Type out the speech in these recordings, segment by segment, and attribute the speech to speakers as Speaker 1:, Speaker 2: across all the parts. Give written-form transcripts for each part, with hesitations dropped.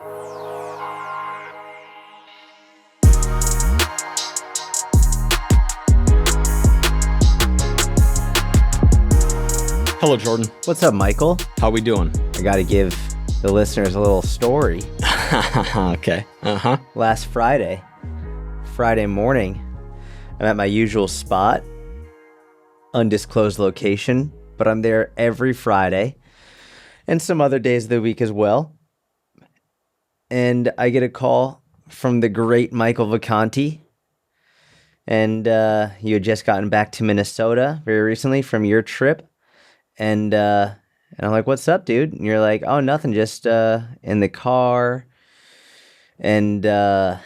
Speaker 1: Hello, Jordan.
Speaker 2: What's up, Michael?
Speaker 1: How we doing?
Speaker 2: I got to give the listeners a little story.
Speaker 1: Okay.
Speaker 2: Last Friday morning, I'm at my usual spot, undisclosed location, but I'm there every Friday and some other days of the week as well. And I get a call from the great Michael Vacanti. And you had just gotten back to Minnesota very recently from your trip. And I'm like, what's up, dude? And you're like, oh, nothing, just in the car. And I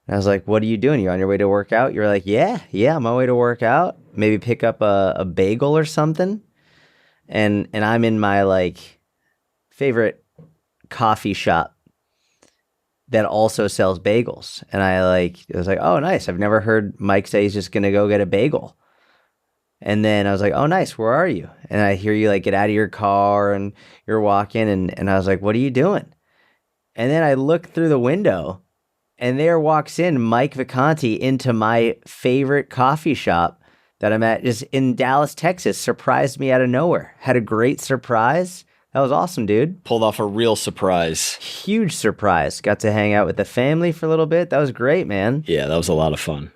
Speaker 2: was like, what are you doing? You on your way to work out? You're like, yeah, I'm on my way to work out. Maybe pick up a bagel or something. And I'm in my like favorite coffee shop that also sells bagels. And I was like, oh, nice. I've never heard Mike say he's just gonna go get a bagel. And then I was like, oh, nice, where are you? And I hear you like get out of your car and you're walking and I was like, what are you doing? And then I look through the window and there walks in Mike Vacanti into my favorite coffee shop that I'm at just in Dallas, Texas. Surprised me out of nowhere. Had a great surprise. That was awesome, dude.
Speaker 1: Pulled off a real surprise.
Speaker 2: Huge surprise. Got to hang out with the family for a little bit. That was great, man.
Speaker 1: Yeah, that was a lot of fun.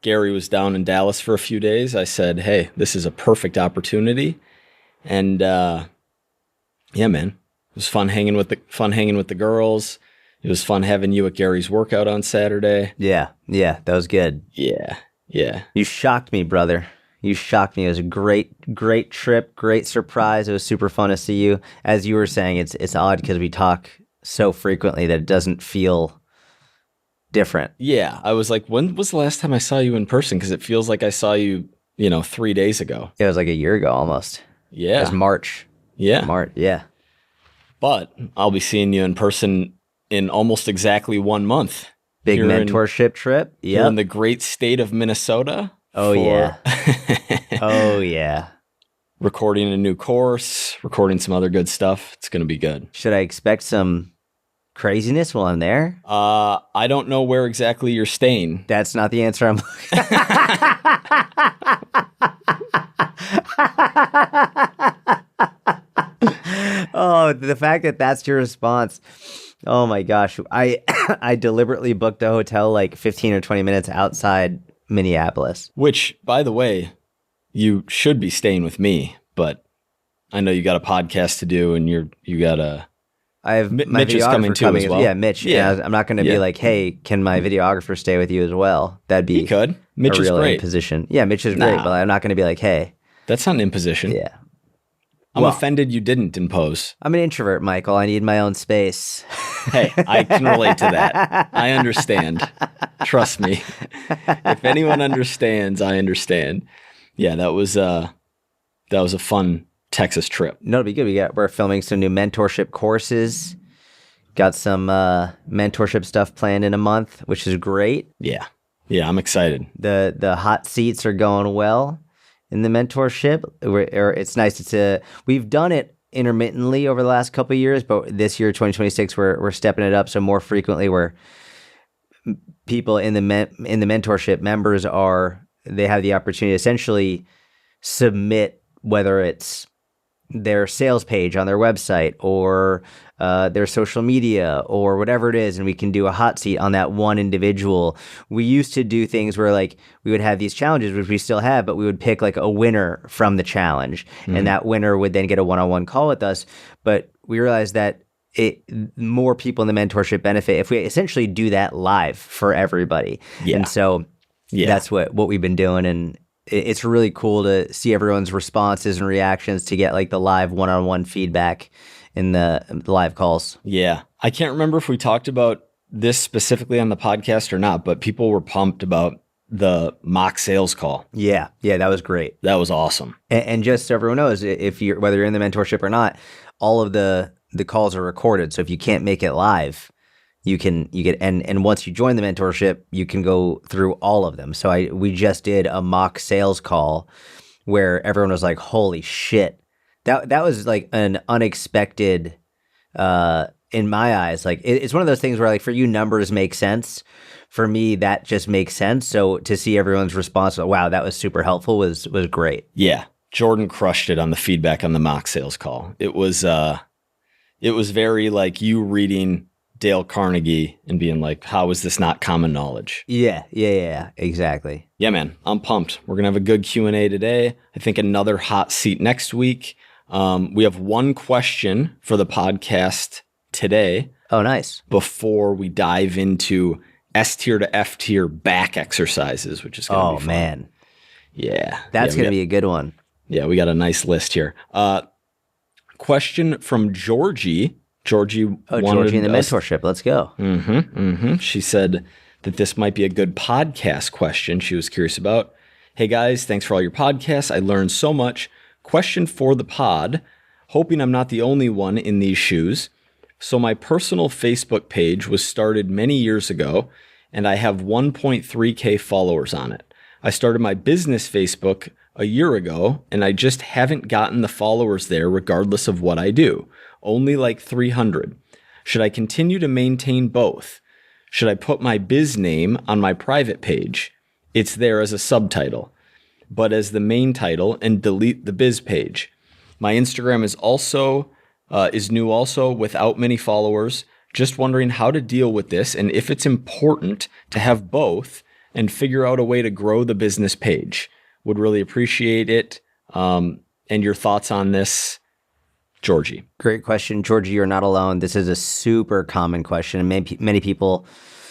Speaker 1: Gary was down in Dallas for a few days. I said, hey, this is a perfect opportunity. And yeah, man, it was fun hanging with the girls. It was fun having you at Gary's workout on Saturday.
Speaker 2: Yeah, that was good.
Speaker 1: Yeah.
Speaker 2: You shocked me, brother. You shocked me. It was a great trip, great surprise. It was super fun to see you. As you were saying, it's odd because we talk so frequently that it doesn't feel different.
Speaker 1: Yeah, I was like, when was the last time I saw you in person? Because it feels like I saw you, 3 days ago.
Speaker 2: It was like a year ago almost.
Speaker 1: Yeah.
Speaker 2: It was March.
Speaker 1: Yeah.
Speaker 2: March, yeah.
Speaker 1: But I'll be seeing you in person in almost exactly 1 month.
Speaker 2: Big mentorship trip.
Speaker 1: Yeah. In the great state of Minnesota.
Speaker 2: Yeah. Oh, yeah.
Speaker 1: Recording a new course, recording some other good stuff. It's going to be good.
Speaker 2: Should I expect some craziness while I'm there?
Speaker 1: I don't know where exactly you're staying.
Speaker 2: That's not the answer I'm looking. Oh, the fact that that's your response. Oh my gosh. I deliberately booked a hotel like 15 or 20 minutes outside Minneapolis.
Speaker 1: Which, by the way, you should be staying with me, but I know you got a podcast to do and you got a...
Speaker 2: I have
Speaker 1: Mitch is coming too as well.
Speaker 2: Yeah, Mitch. Yeah, I'm not going to be like, hey, can my videographer stay with you as well? That'd be
Speaker 1: he could. Mitch is great.
Speaker 2: Imposition. Yeah, Mitch is great, but I'm not going to be like, hey.
Speaker 1: That's not an imposition.
Speaker 2: Yeah.
Speaker 1: I'm offended you didn't impose.
Speaker 2: I'm an introvert, Michael. I need my own space.
Speaker 1: Hey, I can relate to that. I understand. Trust me. If anyone understands, I understand. Yeah, that was a fun Texas trip.
Speaker 2: No, it'll be good. We're filming some new mentorship courses. Got some mentorship stuff planned in a month, which is great.
Speaker 1: Yeah, I'm excited.
Speaker 2: The hot seats are going well in the mentorship. It's nice. We've done it intermittently over the last couple of years, but this year, 2026, we're stepping it up. So more frequently, where people in the mentorship members they have the opportunity to essentially submit, whether it's their sales page on their website or their social media or whatever it is, and we can do a hot seat on that one individual. We used to do things where like we would have these challenges, which we still have, but we would pick like a winner from the challenge, and that winner would then get a one-on-one call with us. But we realized that more people in the mentorship benefit if we essentially do that live for everybody. Yeah. And so that's what we've been doing, and it's really cool to see everyone's responses and reactions to get like the live one-on-one feedback in the live calls.
Speaker 1: Yeah. I can't remember if we talked about this specifically on the podcast or not, but people were pumped about the mock sales call.
Speaker 2: Yeah, that was great.
Speaker 1: That was awesome.
Speaker 2: And just so everyone knows, whether you're in the mentorship or not, all of the calls are recorded. So if you can't make it live, you get and once you join the mentorship, you can go through all of them. So we just did a mock sales call where everyone was like, "Holy shit!" That was like an unexpected in my eyes, like it's one of those things where like for you numbers make sense. For me, that just makes sense. So to see everyone's response, wow, that was super helpful was great.
Speaker 1: Yeah. Jordan crushed it on the feedback on the mock sales call. It was very like you reading Dale Carnegie and being like, how is this not common knowledge?
Speaker 2: Yeah, exactly.
Speaker 1: Yeah, man, I'm pumped. We're going to have a good Q&A today. I think another hot seat next week. We have one question for the podcast today.
Speaker 2: Oh, nice.
Speaker 1: Before we dive into S tier to F tier back exercises, which is going to be fun. Oh, man. Yeah.
Speaker 2: That's going to be a good one.
Speaker 1: Yeah, we got a nice list here. Question from Georgie. Georgie in the
Speaker 2: mentorship. Let's go.
Speaker 1: She said that this might be a good podcast question she was curious about. Hey guys, thanks for all your podcasts. I learned so much. Question for the pod. Hoping I'm not the only one in these shoes. So my personal Facebook page was started many years ago, and I have 1.3K followers on it. I started my business Facebook a year ago, and I just haven't gotten the followers there regardless of what I do. Only like 300. Should I continue to maintain both? Should I put my biz name on my private page? It's there as a subtitle, but as the main title, and delete the biz page. My Instagram is new also without many followers. Just wondering how to deal with this and if it's important to have both and figure out a way to grow the business page. Would really appreciate it. And your thoughts on this, Georgie.
Speaker 2: Great question. Georgie, you're not alone. This is a super common question. And many people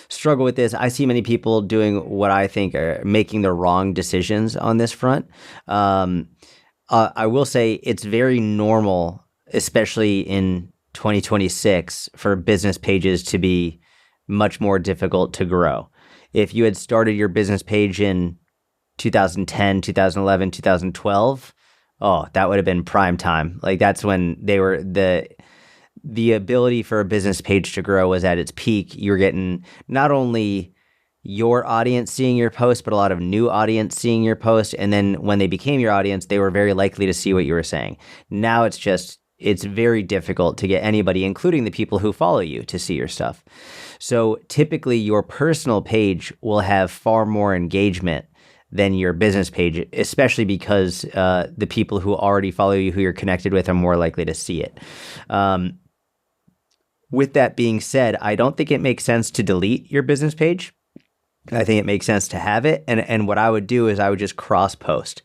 Speaker 2: struggle with this. I see many people doing what I think are making the wrong decisions on this front. I will say it's very normal, especially in 2026, for business pages to be much more difficult to grow. If you had started your business page in 2010, 2011, 2012, that would have been prime time. Like that's when they were the ability for a business page to grow was at its peak. You're getting not only your audience seeing your post, but a lot of new audience seeing your post. And then when they became your audience, they were very likely to see what you were saying. Now it's very difficult to get anybody, including the people who follow you, to see your stuff. So typically your personal page will have far more engagement than your business page, especially because the people who already follow you, who you're connected with, are more likely to see it. With that being said, I don't think it makes sense to delete your business page. I think it makes sense to have it. And what I would do is I would just cross-post.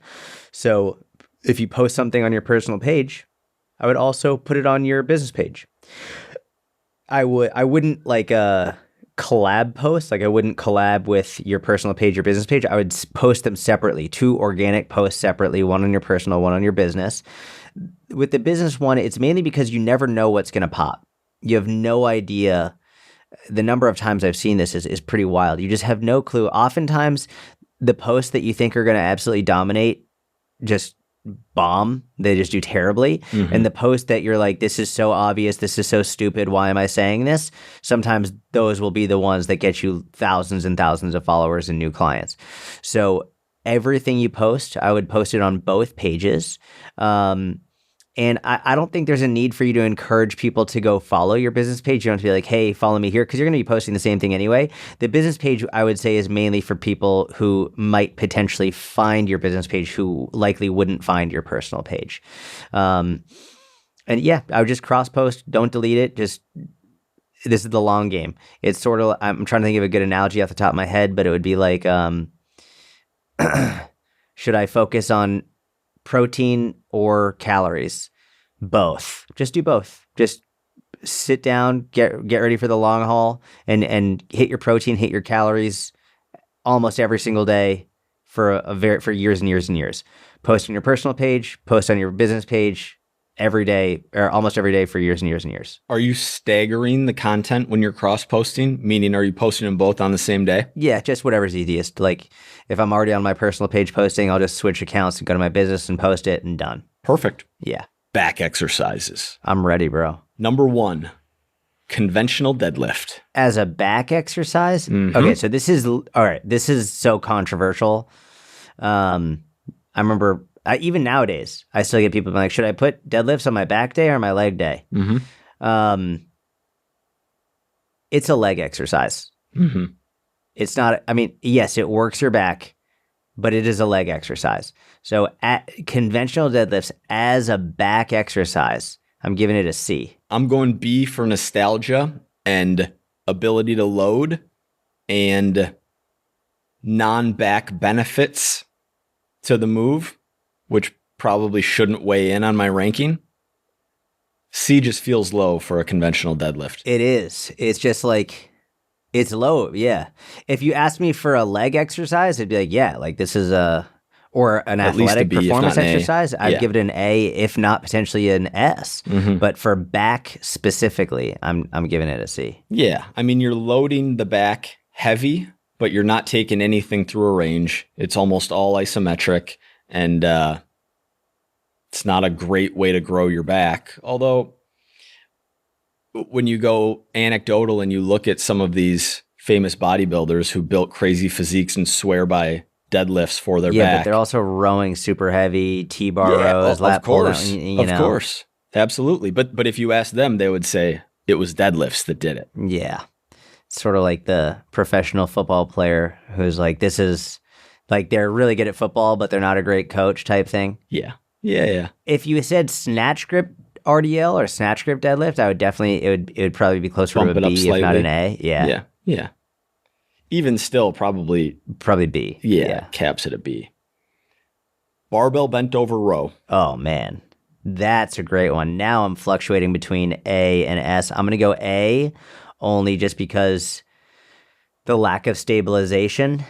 Speaker 2: So if you post something on your personal page, I would also put it on your business page. I wouldn't like collab posts. Like I wouldn't collab with your personal page, your business page. I would post them separately, 2 organic posts separately, one on your personal, one on your business. With the business one, it's mainly because you never know what's going to pop. You have no idea. The number of times I've seen this is pretty wild. You just have no clue. Oftentimes, the posts that you think are going to absolutely dominate just bomb. They just do terribly. Mm-hmm. And the post that you're like, this is so obvious, this is so stupid, why am I saying this? Sometimes those will be the ones that get you thousands and thousands of followers and new clients. So everything you post, I would post it on both pages. And I don't think there's a need for you to encourage people to go follow your business page. You don't have to be like, hey, follow me here, because you're going to be posting the same thing anyway. The business page, I would say, is mainly for people who might potentially find your business page who likely wouldn't find your personal page. And yeah, I would just cross-post. Don't delete it. Just this is the long game. It's sort of, I'm trying to think of a good analogy off the top of my head, but it would be like, should I focus on protein or calories? Both. Just do both. Just sit down, get ready for the long haul, and hit your protein, hit your calories almost every single day for years and years and years. Post on your personal page, post on your business page every day, or almost every day for years and years and years.
Speaker 1: Are you staggering the content when you're cross-posting? Meaning, are you posting them both on the same day?
Speaker 2: Yeah, just whatever's easiest. Like, if I'm already on my personal page posting, I'll just switch accounts and go to my business and post it and done.
Speaker 1: Perfect.
Speaker 2: Yeah.
Speaker 1: Back exercises.
Speaker 2: I'm ready, bro.
Speaker 1: Number 1, conventional deadlift.
Speaker 2: As a back exercise? Mm-hmm. Okay, so this is so controversial. I remember... even nowadays, I still get people being like, should I put deadlifts on my back day or my leg day? Mm-hmm. it's a leg exercise.
Speaker 1: Mm-hmm.
Speaker 2: It's not, I mean, yes, it works your back, but it is a leg exercise. So at conventional deadlifts as a back exercise, I'm giving it a C.
Speaker 1: I'm going B for nostalgia and ability to load and non-back benefits to the move, which probably shouldn't weigh in on my ranking. C just feels low for a conventional deadlift.
Speaker 2: It is. It's just like, it's low. Yeah. If you asked me for a leg exercise, it'd be like, yeah, like this is or an
Speaker 1: At least a
Speaker 2: athletic
Speaker 1: B, if
Speaker 2: performance
Speaker 1: not an A.
Speaker 2: exercise, I'd
Speaker 1: Yeah.
Speaker 2: give it an A, if not potentially an S.
Speaker 1: Mm-hmm.
Speaker 2: But for back specifically, I'm giving it a C.
Speaker 1: Yeah. I mean, you're loading the back heavy, but you're not taking anything through a range. It's almost all isometric, and it's not a great way to grow your back. Although, when you go anecdotal and you look at some of these famous bodybuilders who built crazy physiques and swear by deadlifts for their
Speaker 2: Yeah,
Speaker 1: back.
Speaker 2: but they're also rowing super heavy, T-bar
Speaker 1: Yeah,
Speaker 2: rows, lat
Speaker 1: of
Speaker 2: pull
Speaker 1: course,
Speaker 2: down, you
Speaker 1: of
Speaker 2: know.
Speaker 1: course, absolutely. But if you ask them, they would say it was deadlifts that did it.
Speaker 2: Yeah. Sort of like the professional football player who's like, this is like, they're really good at football, but they're not a great coach type thing.
Speaker 1: Yeah, yeah.
Speaker 2: If you said snatch grip RDL or snatch grip deadlift, I would definitely, it would probably be closer
Speaker 1: Bump
Speaker 2: to
Speaker 1: it
Speaker 2: a
Speaker 1: up
Speaker 2: B, if
Speaker 1: slightly.
Speaker 2: not an A. Yeah.
Speaker 1: Yeah. Even still, probably,
Speaker 2: Probably B.
Speaker 1: yeah, caps at a B. Barbell bent over row.
Speaker 2: Oh, man. That's a great one. Now I'm fluctuating between A and S. I'm going to go A only just because the lack of stabilization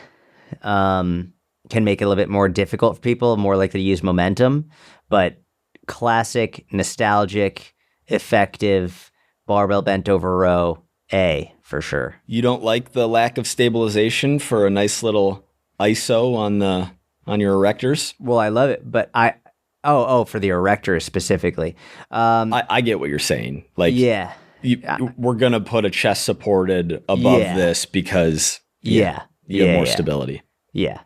Speaker 2: can make it a little bit more difficult for people, more likely to use momentum. But classic, nostalgic, effective barbell bent over row, A for sure.
Speaker 1: You don't like the lack of stabilization for a nice little ISO on your erectors?
Speaker 2: Well, I love it, but for the erectors specifically.
Speaker 1: I get what you're saying. Like,
Speaker 2: Yeah.
Speaker 1: we're going to put a chest supported above
Speaker 2: Yeah.
Speaker 1: this because
Speaker 2: Yeah.
Speaker 1: you have more
Speaker 2: Yeah.
Speaker 1: stability.
Speaker 2: Yeah.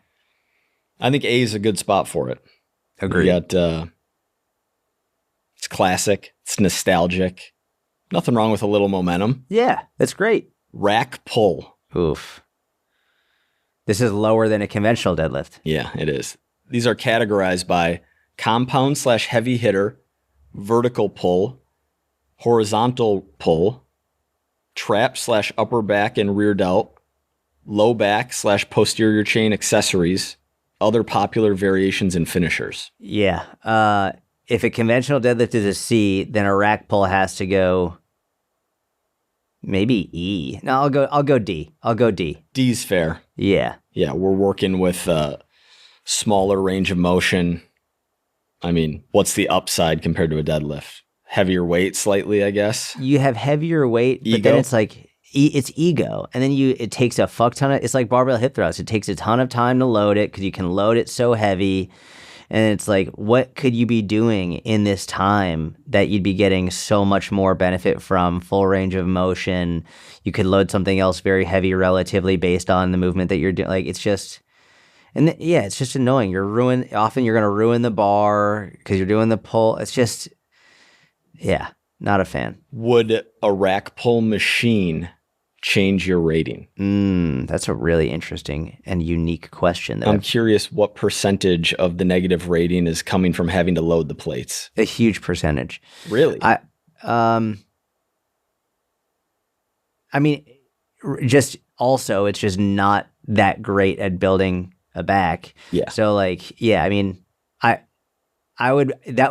Speaker 1: I think A is a good spot for it.
Speaker 2: Agreed.
Speaker 1: You got, it's classic. It's nostalgic. Nothing wrong with a little momentum.
Speaker 2: Yeah, that's great.
Speaker 1: Rack pull.
Speaker 2: Oof. This is lower than a conventional deadlift.
Speaker 1: Yeah, it is. These are categorized by compound/heavy hitter, vertical pull, horizontal pull, trap/upper back and rear delt, low back/posterior chain accessories, other popular variations and finishers.
Speaker 2: Yeah. If a conventional deadlift is a C, then a rack pull has to go maybe E. No, I'll go D. I'll go D.
Speaker 1: D's fair.
Speaker 2: Yeah.
Speaker 1: Yeah, we're working with a smaller range of motion. I mean, what's the upside compared to a deadlift? Heavier weight slightly, I guess.
Speaker 2: You have heavier weight, but
Speaker 1: Ego?
Speaker 2: then it's like it's ego. And then it takes a fuck ton of, it's like barbell hip thrust. It takes a ton of time to load it because you can load it so heavy. And it's like, what could you be doing in this time that you'd be getting so much more benefit from? Full range of motion. You could load something else very heavy relatively based on the movement that you're doing. Like, it's just, it's just annoying. Often you're going to ruin the bar because you're doing the pull. It's just, yeah, not a fan.
Speaker 1: Would a rack pull machine change your rating?
Speaker 2: That's a really interesting and unique question.
Speaker 1: I'm curious what percentage of the negative rating is coming from having to load the plates.
Speaker 2: A huge percentage.
Speaker 1: Really?
Speaker 2: I mean, just also, it's just not that great at building a back.
Speaker 1: Yeah.
Speaker 2: So like, yeah, I mean, that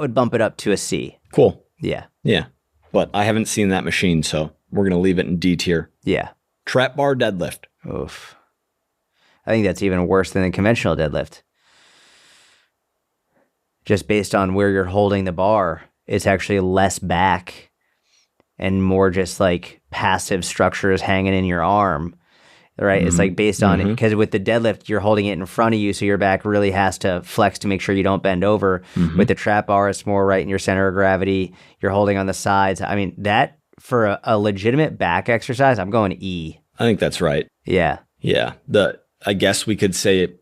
Speaker 2: would bump it up to a C.
Speaker 1: Cool.
Speaker 2: Yeah.
Speaker 1: Yeah. But I haven't seen that machine, so we're going to leave it in D tier.
Speaker 2: Yeah.
Speaker 1: Trap bar deadlift.
Speaker 2: Oof. I think that's even worse than a conventional deadlift. Just based on where you're holding the bar, it's actually less back and more just like passive structures hanging in your arm, right? It's like based on it, because with the deadlift, you're holding it in front of you, so your back really has to flex to make sure you don't bend over. With the trap bar, it's more right in your center of gravity. You're holding on the sides. I mean, that for a legitimate back exercise, I'm going E.
Speaker 1: I think that's right.
Speaker 2: Yeah.
Speaker 1: Yeah. I guess we could say,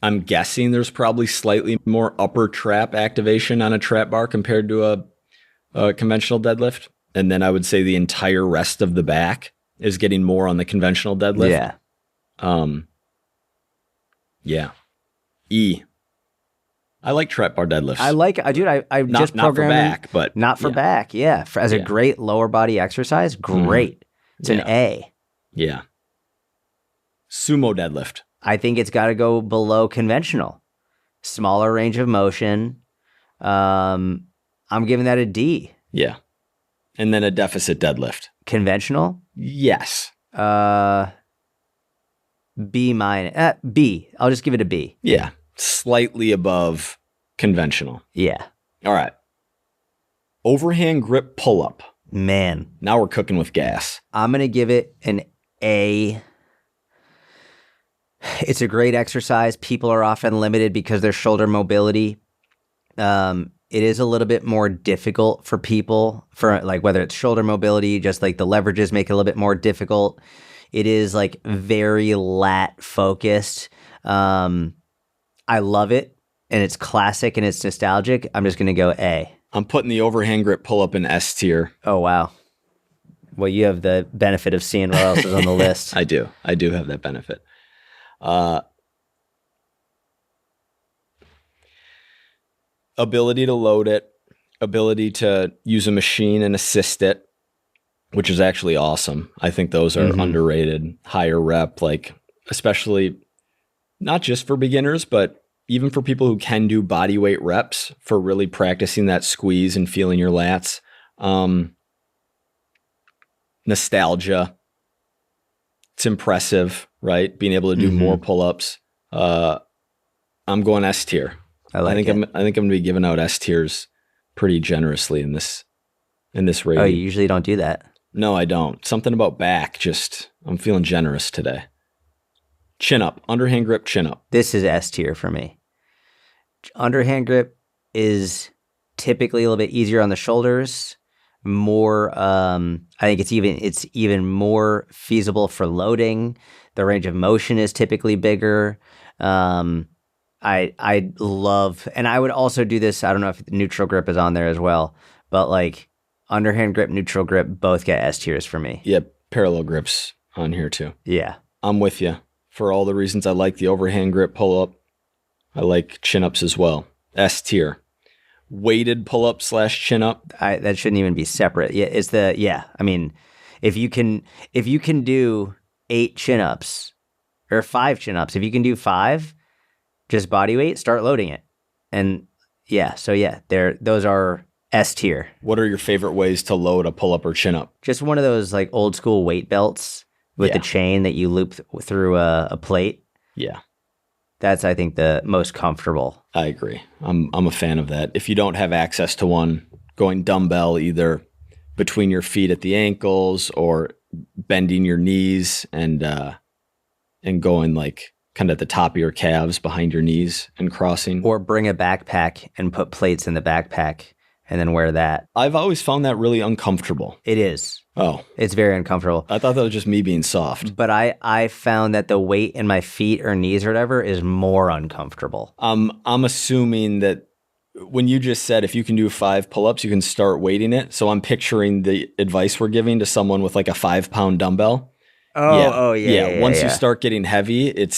Speaker 1: I'm guessing there's probably slightly more upper trap activation on a trap bar compared to a conventional deadlift. And then I would say the entire rest of the back is getting more on the conventional deadlift.
Speaker 2: Yeah.
Speaker 1: Yeah. E. I like trap bar deadlifts.
Speaker 2: I
Speaker 1: not,
Speaker 2: just
Speaker 1: not for
Speaker 2: programmed
Speaker 1: back, but
Speaker 2: not for back. Yeah. As a great lower body exercise, great. It's an A.
Speaker 1: Yeah. Sumo deadlift.
Speaker 2: I think it's got to go below conventional. Smaller range of motion. I'm giving that a D.
Speaker 1: Yeah. And then a deficit deadlift.
Speaker 2: Conventional?
Speaker 1: Yes.
Speaker 2: B minus. B. I'll just give it a B.
Speaker 1: Yeah. Slightly above conventional.
Speaker 2: Yeah.
Speaker 1: All right. Overhand grip pull-up.
Speaker 2: Man.
Speaker 1: Now we're cooking with gas.
Speaker 2: I'm going to give it an A. It's a great exercise. People are often limited because their shoulder mobility. It is a little bit more difficult for people, for like whether it's shoulder mobility, just like the leverages make it a little bit more difficult. It is like very lat focused. I love it, and it's classic and it's nostalgic. I'm just going to go A.
Speaker 1: I'm putting the overhand grip pull-up in S tier.
Speaker 2: Oh, wow. Well, you have the benefit of seeing what else is on the list.
Speaker 1: I do have that benefit. Ability to load it, ability to use a machine and assist it, which is actually awesome. I think those are underrated, higher rep, like especially not just for beginners, but even for people who can do body weight reps for really practicing that squeeze and feeling your lats. Nostalgia. It's impressive, right? Being able to do more pull-ups. I'm going S tier. I think I'm going to be giving out S tiers pretty generously in this rating.
Speaker 2: Oh, you usually don't do that.
Speaker 1: No, I don't. Something about back, I'm feeling generous today. Chin up, underhand grip, chin up.
Speaker 2: This is S tier for me. Underhand grip is typically a little bit easier on the shoulders. More, I think it's even more feasible for loading. The range of motion is typically bigger. I love, and I would also do this. I don't know if neutral grip is on there as well, but like underhand grip, neutral grip, both get S tiers for me.
Speaker 1: Yeah, parallel grips on here too.
Speaker 2: Yeah.
Speaker 1: I'm with you. For all the reasons I like the overhand grip pull-up, I like chin-ups as well. S tier. Weighted pull-up / chin-up.
Speaker 2: That shouldn't even be separate. Yeah, I mean, if you can do 8 chin-ups or 5 chin-ups, if you can do 5, just body weight, start loading it. And those are S tier.
Speaker 1: What are your favorite ways to load a pull-up or chin-up?
Speaker 2: Just one of those like old school weight belts with the chain that you loop through a plate.
Speaker 1: Yeah.
Speaker 2: That's, I think, the most comfortable.
Speaker 1: I agree. I'm a fan of that. If you don't have access to one, going dumbbell either between your feet at the ankles or bending your knees and going like kind of at the top of your calves behind your knees and crossing.
Speaker 2: Or bring a backpack and put plates in the backpack and then wear that.
Speaker 1: I've always found that really uncomfortable.
Speaker 2: It is.
Speaker 1: Oh.
Speaker 2: It's very uncomfortable.
Speaker 1: I thought that was just me being soft.
Speaker 2: But I found that the weight in my feet or knees or whatever is more uncomfortable.
Speaker 1: I'm assuming that when you just said if you can do 5 pull-ups, you can start weighting it. So I'm picturing the advice we're giving to someone with like a 5-pound dumbbell.
Speaker 2: Yeah.
Speaker 1: Once you start getting heavy, it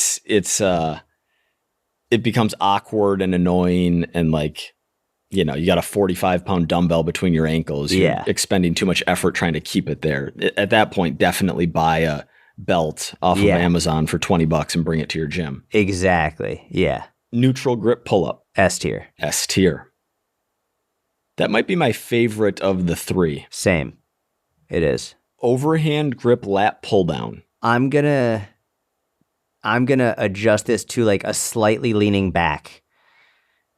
Speaker 1: becomes awkward and annoying and like, you got a 45-pound dumbbell between your ankles. You're expending too much effort trying to keep it there. At that point, definitely buy a belt off of Amazon for $20 and bring it to your gym.
Speaker 2: Exactly. Yeah.
Speaker 1: Neutral grip pull-up.
Speaker 2: S tier.
Speaker 1: S tier. That might be my favorite of the 3.
Speaker 2: Same. It is.
Speaker 1: Overhand grip lat pull down.
Speaker 2: I'm gonna adjust this to like a slightly leaning back.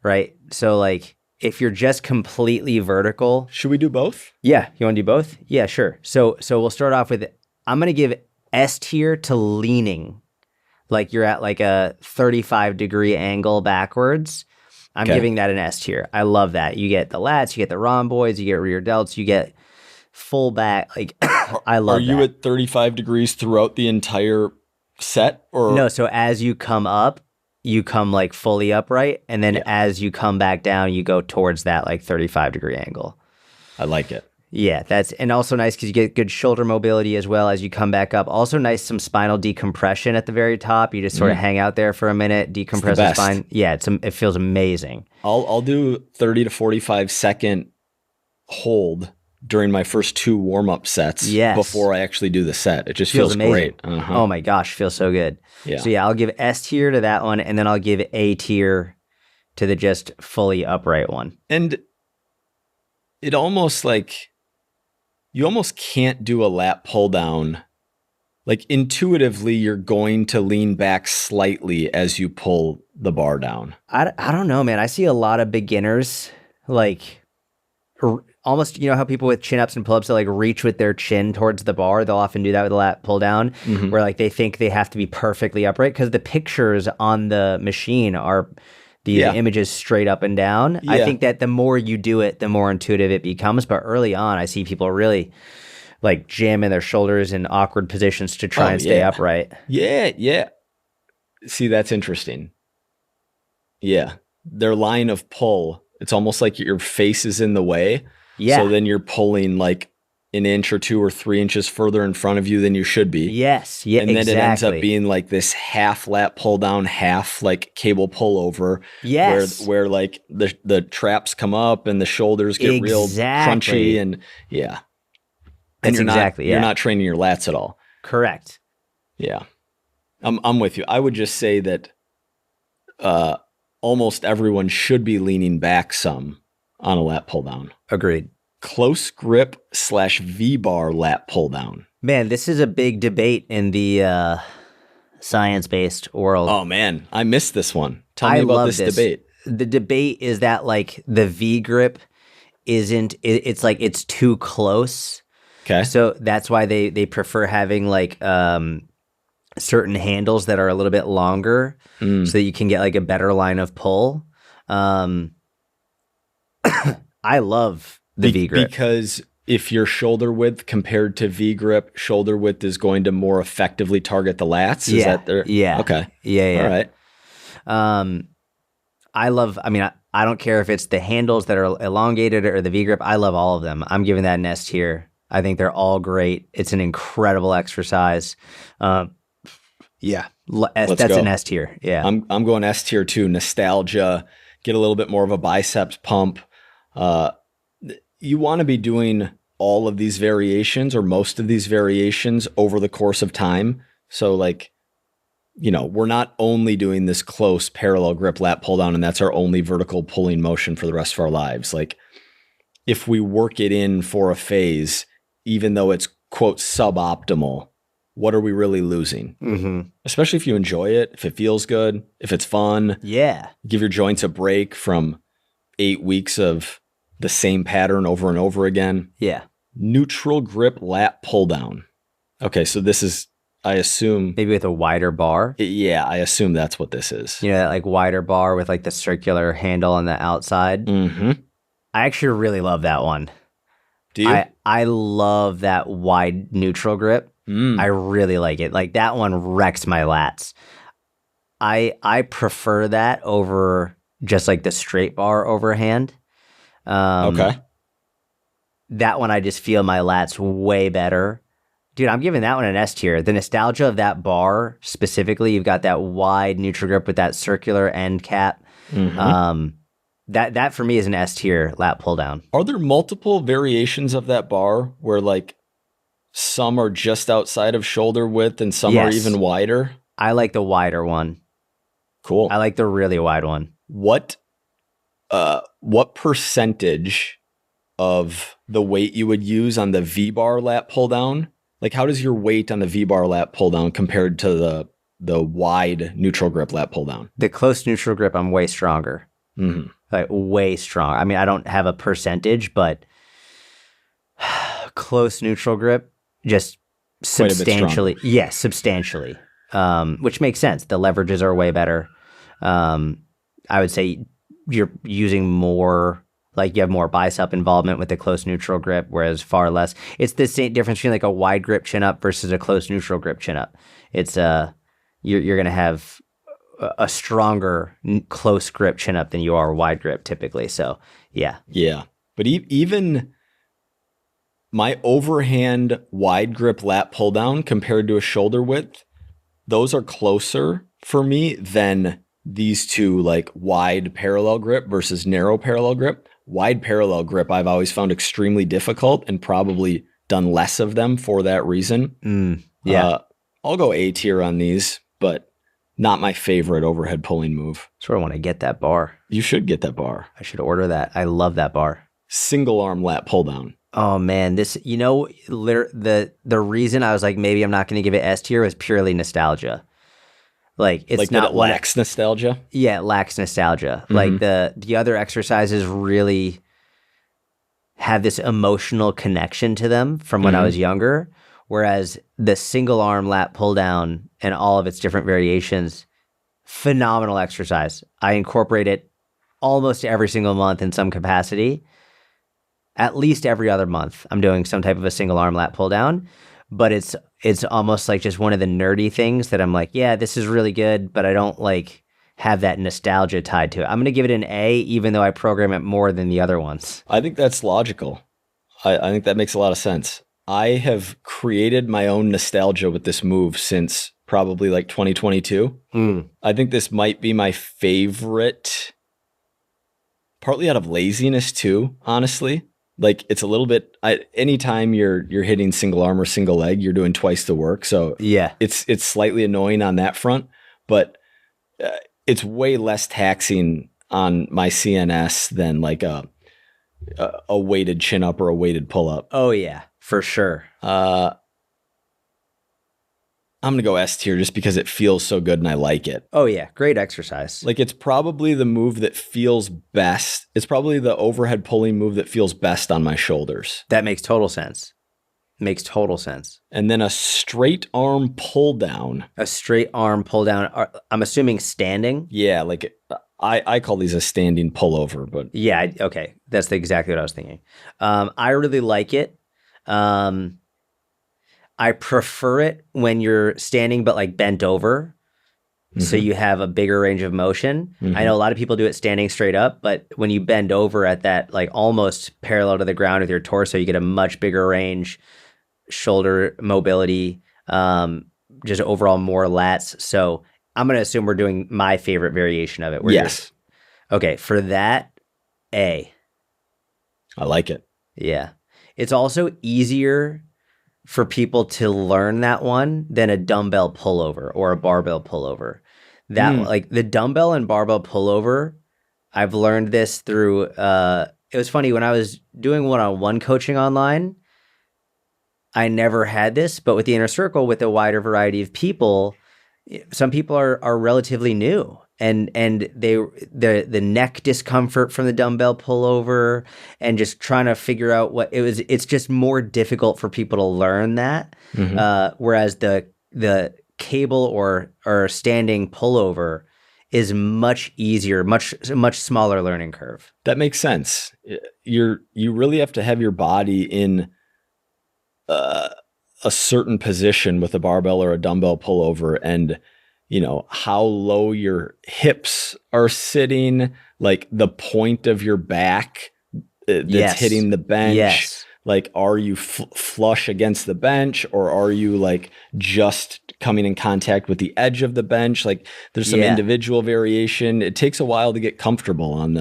Speaker 2: Right? So like if you're just completely vertical.
Speaker 1: Should we do both?
Speaker 2: Yeah. You want to do both? Yeah, sure. So we'll start off with, I'm going to give S tier to leaning. Like you're at like a 35-degree angle backwards. I'm giving that an S tier. I love that. You get the lats, you get the rhomboids, you get rear delts, you get full back. Like I love that.
Speaker 1: Are you at 35 degrees throughout the entire set? Or
Speaker 2: no, so as you come up, you come like fully upright, and then as you come back down, you go towards that like 35-degree angle.
Speaker 1: I like it.
Speaker 2: Yeah, and also nice because you get good shoulder mobility as well as you come back up. Also nice, some spinal decompression at the very top. You just sort of hang out there for a minute, decompress the spine. Yeah, it feels amazing.
Speaker 1: I'll do 30 to 45 second hold during my first 2 warm-up sets before I actually do the set. It just feels great.
Speaker 2: Oh my gosh, feels so good.
Speaker 1: Yeah.
Speaker 2: So I'll give S tier to that one, and then I'll give A tier to the just fully upright one.
Speaker 1: And it almost like, you almost can't do a lat pull down. Like intuitively, you're going to lean back slightly as you pull the bar down.
Speaker 2: I don't know, man. I see a lot of beginners like almost, how people with chin ups and pull ups, they like reach with their chin towards the bar. They'll often do that with a lat pull down, where like they think they have to be perfectly upright because the pictures on the machine are the images straight up and down. I think that the more you do it, the more intuitive it becomes. But early on, I see people really like jamming their shoulders in awkward positions to try and stay upright.
Speaker 1: Yeah. See, that's interesting. Yeah. Their line of pull, it's almost like your face is in the way.
Speaker 2: Yeah.
Speaker 1: So then you're pulling like an inch or 2 or 3 inches further in front of you than you should be.
Speaker 2: Yes. Yeah.
Speaker 1: And then it ends up being like this half lat pull down, half like cable pull over.
Speaker 2: Yes.
Speaker 1: Where like the traps come up and the shoulders get real crunchy and And you're not training your lats at all.
Speaker 2: Correct.
Speaker 1: Yeah. I'm with you. I would just say that almost everyone should be leaning back some on a lat pull down.
Speaker 2: Agreed.
Speaker 1: Close grip / V-bar lat pull down.
Speaker 2: Man, this is a big debate in the science-based world.
Speaker 1: Oh man, I missed this one. Tell me about this debate.
Speaker 2: The debate is that like the V grip it's like it's too close.
Speaker 1: Okay.
Speaker 2: So that's why they prefer having like certain handles that are a little bit longer so that you can get like a better line of pull. I love the V grip.
Speaker 1: Because if your shoulder width compared to V grip, shoulder width is going to more effectively target the lats. Is that there?
Speaker 2: Yeah.
Speaker 1: Okay.
Speaker 2: Yeah.
Speaker 1: All right.
Speaker 2: I don't care if it's the handles that are elongated or the V grip. I love all of them. I'm giving that an S tier. I think they're all great. It's an incredible exercise. That's an S tier. Yeah.
Speaker 1: I'm going S tier too. Nostalgia, get a little bit more of a biceps pump. You want to be doing all of these variations or most of these variations over the course of time. So like, we're not only doing this close parallel grip lat pull down and that's our only vertical pulling motion for the rest of our lives. Like if we work it in for a phase, even though it's quote suboptimal, what are we really losing?
Speaker 2: Mm-hmm.
Speaker 1: Especially if you enjoy it, if it feels good, if it's fun.
Speaker 2: Yeah.
Speaker 1: Give your joints a break from 8 weeks of the same pattern over and over again.
Speaker 2: Yeah.
Speaker 1: Neutral grip lat pull down. Okay, so this is, I assume,
Speaker 2: maybe with a wider bar.
Speaker 1: I assume that's what this is.
Speaker 2: That like wider bar with like the circular handle on the outside.
Speaker 1: Mm-hmm.
Speaker 2: I actually really love that one.
Speaker 1: Do you?
Speaker 2: I love that wide neutral grip. I really like it. Like that one wrecks my lats. I prefer that over just like the straight bar overhand.
Speaker 1: Okay.
Speaker 2: That one I just feel my lats way better. Dude, I'm giving that one an S tier. The nostalgia of that bar specifically, you've got that wide neutral grip with that circular end cap.
Speaker 1: Mm-hmm.
Speaker 2: That for me is an S tier lat pull down.
Speaker 1: Are there multiple variations of that bar where like some are just outside of shoulder width and some are even wider?
Speaker 2: I like the wider one.
Speaker 1: Cool.
Speaker 2: I like the really wide one.
Speaker 1: What percentage of the weight you would use on the V-bar lat pull down? Like how does your weight on the V-bar lat pull down compared to the wide neutral grip lat pull down?
Speaker 2: The close neutral grip, I'm way stronger.
Speaker 1: Mm-hmm.
Speaker 2: Like way strong. I mean, I don't have a percentage, but close neutral grip, just substantially. Yes, substantially. Which makes sense. The leverages are way better. I would say you're using more, like you have more bicep involvement with the close neutral grip, whereas far less. It's the same difference between like a wide grip chin up versus a close neutral grip chin up. It's you're going to have a stronger close grip chin up than you are wide grip typically. So yeah.
Speaker 1: Yeah. But even my overhand wide grip lat pull down compared to a shoulder width, those are closer for me than these two, like wide parallel grip versus narrow parallel grip. Wide parallel grip I've always found extremely difficult and probably done less of them for that reason. I'll go A tier on these, but not my favorite overhead pulling move.
Speaker 2: That's where I want to get that bar.
Speaker 1: You should get that bar.
Speaker 2: I should order that. I love that bar.
Speaker 1: Single arm lat pull down.
Speaker 2: Oh man, this, the reason I was like, maybe I'm not going to give it S tier was purely nostalgia. Like it's
Speaker 1: like
Speaker 2: not
Speaker 1: it lacks nostalgia.
Speaker 2: Yeah, it lacks nostalgia. Like the other exercises really have this emotional connection to them from when I was younger. Whereas the single arm lat pull down and all of its different variations, phenomenal exercise. I incorporate it almost every single month in some capacity. At least every other month, I'm doing some type of a single arm lat pull down, but it's almost like just one of the nerdy things that I'm like, yeah, this is really good, but I don't like have that nostalgia tied to it. I'm going to give it an A, even though I program it more than the other ones.
Speaker 1: I think that's logical. I think that makes a lot of sense. I have created my own nostalgia with this move since probably like 2022. I think this might be my favorite, partly out of laziness too, honestly. Like it's a little bit, anytime you're hitting single arm or single leg, you're doing twice the work. So
Speaker 2: yeah,
Speaker 1: it's slightly annoying on that front, but it's way less taxing on my CNS than like a weighted chin up or a weighted pull up.
Speaker 2: Oh yeah, for sure.
Speaker 1: I'm going to go S tier just because it feels so good and I like it.
Speaker 2: Oh yeah, great exercise.
Speaker 1: Like it's probably the move that feels best. It's probably the overhead pulling move that feels best on my shoulders.
Speaker 2: That makes total sense. Makes total sense.
Speaker 1: And then a straight arm pull down.
Speaker 2: A straight arm pull down. I'm assuming standing.
Speaker 1: Yeah, like I call these a standing pullover, but
Speaker 2: yeah, okay, that's exactly what I was thinking. I really like it. I prefer it when you're standing but like bent over, so you have a bigger range of motion. I know a lot of people do it standing straight up, but when you bend over at that like almost parallel to the ground with your torso, you get a much bigger range, shoulder mobility, just overall more lats. So I'm going to assume we're doing my favorite variation of it.
Speaker 1: Yes.
Speaker 2: Okay, for that, A.
Speaker 1: I like it.
Speaker 2: Yeah. It's also easier for people to learn that one than a dumbbell pullover or a barbell pullover. That like the dumbbell and barbell pullover, I've learned this through, it was funny when I was doing one-on-one coaching online, I never had this, but with the inner circle, with a wider variety of people, some people are relatively new. And the neck discomfort from the dumbbell pullover and just trying to figure out what it was. It's just more difficult for people to learn that. Whereas the cable or standing pullover is much easier, much smaller learning curve.
Speaker 1: That makes sense. You really have to have your body in a certain position with a barbell or a dumbbell pullover, and how low your hips are sitting, like the point of your back that's hitting the bench.
Speaker 2: Yes.
Speaker 1: Like, are you flush against the bench, or are you like just coming in contact with the edge of the bench? Like there's some individual variation. It takes a while to get comfortable on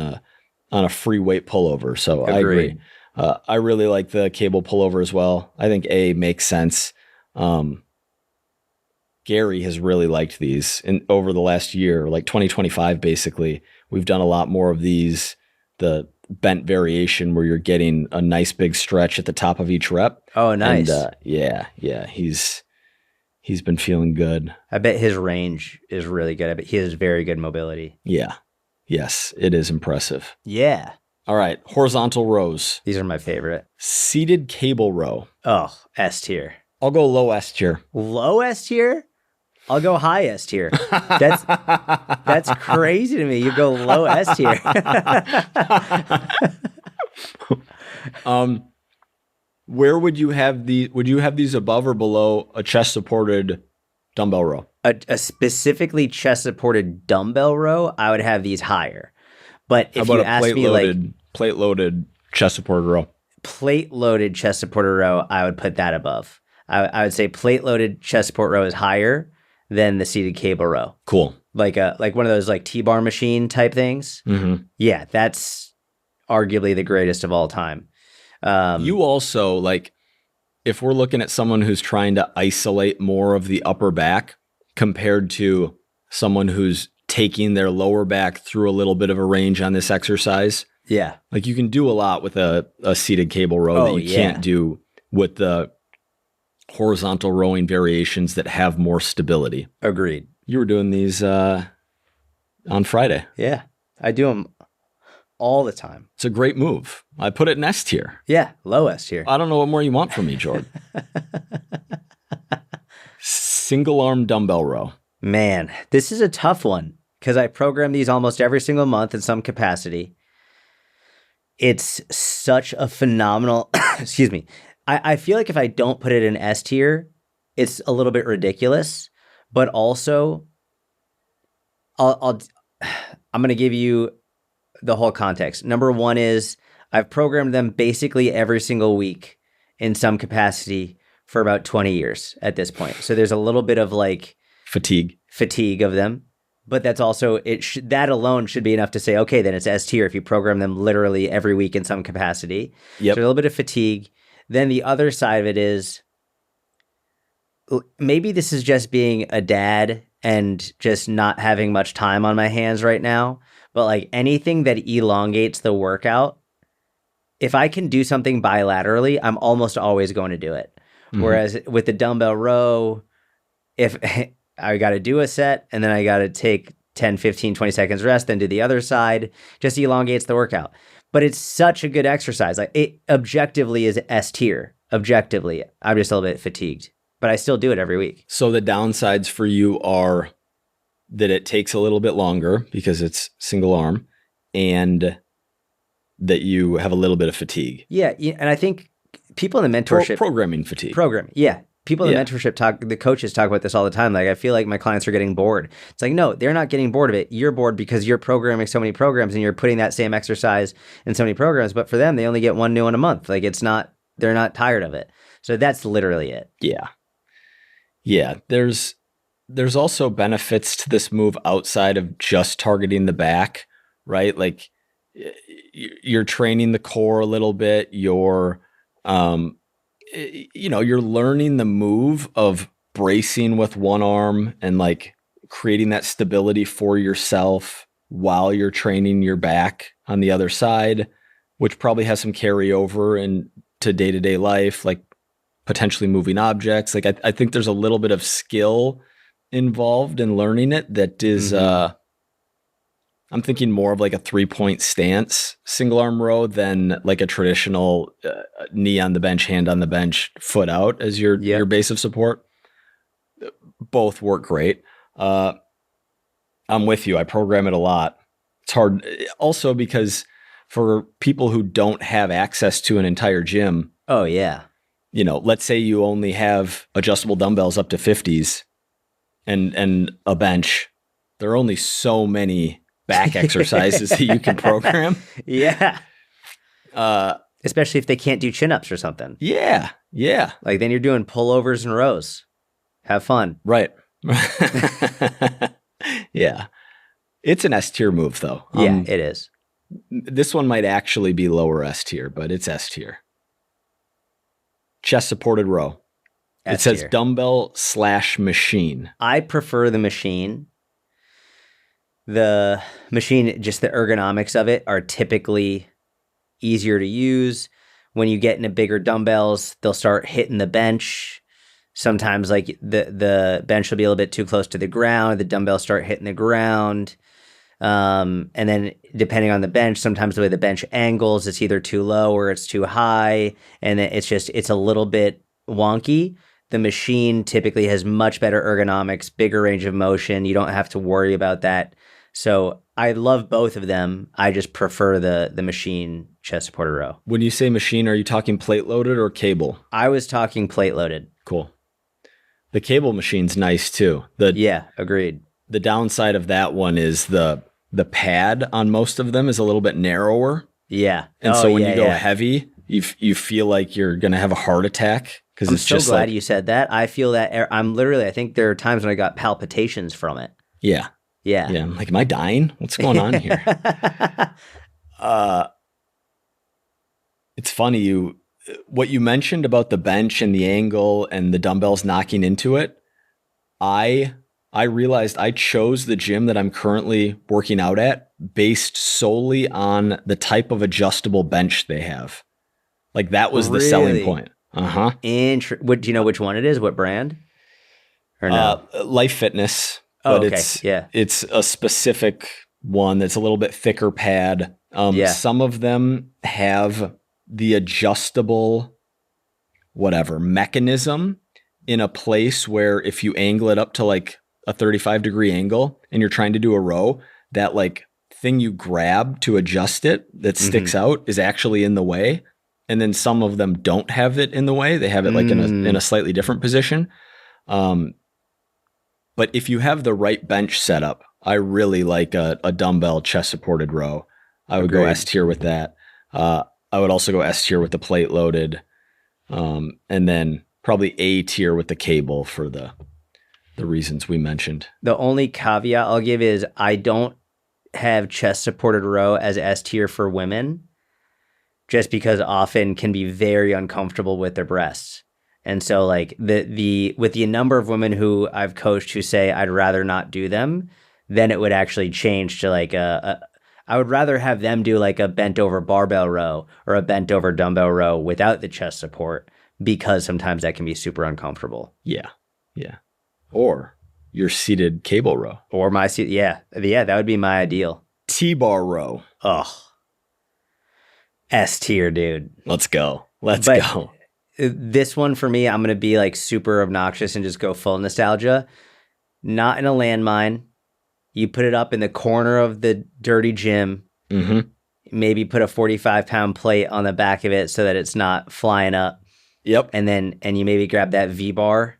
Speaker 1: a free weight pullover. So I agree. I really like the cable pullover as well. I think A makes sense. Gary has really liked these over the last year, like 2025, basically. We've done a lot more of these, the bent variation where you're getting a nice big stretch at the top of each rep.
Speaker 2: Oh, nice.
Speaker 1: And, yeah. He's been feeling good.
Speaker 2: I bet his range is really good. I bet he has very good mobility.
Speaker 1: Yeah. Yes, it is impressive.
Speaker 2: Yeah.
Speaker 1: All right. Horizontal rows.
Speaker 2: These are my favorite.
Speaker 1: Seated cable row.
Speaker 2: Oh, S tier.
Speaker 1: I'll go low S tier.
Speaker 2: Low S tier? I'll go high S tier. That's crazy to me. You go low S tier.
Speaker 1: Where would you have these above or below a chest supported dumbbell row?
Speaker 2: A specifically chest supported dumbbell row, I would have these higher. But if you ask me, like
Speaker 1: plate loaded chest supported row,
Speaker 2: plate loaded chest supported row, I would put that above. I would say plate loaded chest support row is higher than the seated cable row.
Speaker 1: Cool.
Speaker 2: Like one of those like T-bar machine type things.
Speaker 1: Mm-hmm.
Speaker 2: Yeah, that's arguably the greatest of all time.
Speaker 1: You also, like, if we're looking at someone who's trying to isolate more of the upper back compared to someone who's taking their lower back through a little bit of a range on this exercise,
Speaker 2: yeah,
Speaker 1: like you can do a lot with a seated cable row that you can't do with the horizontal rowing variations that have more stability.
Speaker 2: Agreed.
Speaker 1: You were doing these on Friday.
Speaker 2: Yeah, I do them all the time.
Speaker 1: It's a great move. I put it in S tier.
Speaker 2: Yeah, low S tier.
Speaker 1: I don't know what more you want from me, Jordan. Single arm dumbbell row.
Speaker 2: Man, this is a tough one because I program these almost every single month in some capacity. It's such a phenomenal, excuse me. I feel like if I don't put it in S tier, it's a little bit ridiculous, but also I'm going to give you the whole context. Number one is I've programmed them basically every single week in some capacity for about 20 years at this point. So there's a little bit of like
Speaker 1: fatigue
Speaker 2: of them, but that's also, that alone should be enough to say, okay, then it's S tier if you program them literally every week in some capacity.
Speaker 1: Yep.
Speaker 2: So a little bit of fatigue. Then the other side of it is maybe this is just being a dad and just not having much time on my hands right now. But like anything that elongates the workout, if I can do something bilaterally, I'm almost always going to do it. Mm-hmm. Whereas with the dumbbell row, if I got to do a set and then I got to take 10, 15, 20 seconds rest, then do the other side, just elongates the workout. But it's such a good exercise. Like it objectively is S tier. Objectively, I'm just a little bit fatigued, but I still do it every week.
Speaker 1: So the downsides for you are that it takes a little bit longer because it's single arm and that you have a little bit of fatigue.
Speaker 2: Yeah. And I think people in the mentorship...
Speaker 1: Programming fatigue.
Speaker 2: Yeah. People in the mentorship the coaches talk about this all the time. Like, I feel like my clients are getting bored. It's like, no, they're not getting bored of it. You're bored because you're programming so many programs and you're putting that same exercise in so many programs. But for them, they only get one new one a month. Like they're not tired of it. So that's literally it.
Speaker 1: Yeah. Yeah. There's also benefits to this move outside of just targeting the back, right? Like you're training the core a little bit. You're learning the move of bracing with one arm and like creating that stability for yourself while you're training your back on the other side, which probably has some carryover into day-to-day life, like potentially moving objects. Like I think there's a little bit of skill involved in learning it that is, I'm thinking more of like a 3-point stance single arm row than like a traditional knee on the bench, hand on the bench, foot out as your base of support. Both work great. I'm with you. I program it a lot. It's hard also because for people who don't have access to an entire gym.
Speaker 2: Oh yeah.
Speaker 1: Let's say you only have adjustable dumbbells up to 50s and a bench. There are only so many back exercises that you can program.
Speaker 2: Yeah. Especially if they can't do chin-ups or something.
Speaker 1: Yeah. Yeah.
Speaker 2: Like then you're doing pullovers and rows. Have fun.
Speaker 1: Right. Yeah. It's an S tier move though.
Speaker 2: Yeah, it is.
Speaker 1: This one might actually be lower S tier, but it's S tier. Chest supported row. It says dumbbell/machine.
Speaker 2: I prefer the machine. The machine, just the ergonomics of it are typically easier to use. When you get into bigger dumbbells, they'll start hitting the bench. Sometimes like the bench will be a little bit too close to the ground. The dumbbells start hitting the ground. And then depending on the bench, sometimes the way the bench angles, it's either too low or it's too high. And it's a little bit wonky. The machine typically has much better ergonomics, bigger range of motion. You don't have to worry about that. So I love both of them. I just prefer the machine chest supported row.
Speaker 1: When you say machine, are you talking plate loaded or cable?
Speaker 2: I was talking plate loaded.
Speaker 1: Cool. The cable machine's nice too.
Speaker 2: Yeah, agreed.
Speaker 1: The downside of that one is the pad on most of them is a little bit narrower.
Speaker 2: Yeah.
Speaker 1: And so when you go heavy, You feel like you're going to have a heart attack because
Speaker 2: I'm
Speaker 1: it's
Speaker 2: so
Speaker 1: just
Speaker 2: glad
Speaker 1: like,
Speaker 2: you said that. I feel that I think there are times when I got palpitations from it.
Speaker 1: yeah.
Speaker 2: Yeah.
Speaker 1: Yeah. I'm like, am I dying? What's going on here? It's funny. What you mentioned about the bench and the angle and the dumbbells knocking into it. I realized I chose the gym that I'm currently working out at based solely on the type of adjustable bench they have. Like that was the selling point.
Speaker 2: What do you know which one it is? What brand? Or no?
Speaker 1: Life Fitness,
Speaker 2: Oh,
Speaker 1: but
Speaker 2: okay.
Speaker 1: it's a specific one that's a little bit thicker pad. Some of them have the adjustable mechanism in a place where if you angle it up to like a 35-degree angle and you're trying to do a row, that like thing you grab to adjust it that sticks out is actually in the way. And then some of them don't have it in the way. They have it like in a slightly different position. But if you have the right bench setup, I really like a dumbbell chest supported row. I would go S tier with that. I would also go S tier with the plate loaded. And then probably A tier with the cable for the reasons we mentioned.
Speaker 2: The only caveat I'll give is I don't have chest supported row as S tier for women, just because often can be very uncomfortable with their breasts. And so like with the number of women who I've coached who say I'd rather not do them, then it would actually change to like I would rather have them do like a bent over barbell row or a bent over dumbbell row without the chest support, because sometimes that can be super uncomfortable.
Speaker 1: Yeah. Yeah. Or your seated cable row.
Speaker 2: Or my seat. Yeah. Yeah. That would be my ideal.
Speaker 1: T-bar row.
Speaker 2: Ugh. S tier, dude.
Speaker 1: Let's go. Let's go.
Speaker 2: This one for me, I'm going to be like super obnoxious and just go full nostalgia. Not in a landmine. You put it up in the corner of the dirty gym.
Speaker 1: Mm-hmm.
Speaker 2: Maybe put a 45-pound plate on the back of it so that it's not flying up.
Speaker 1: Yep.
Speaker 2: And you maybe grab that V-bar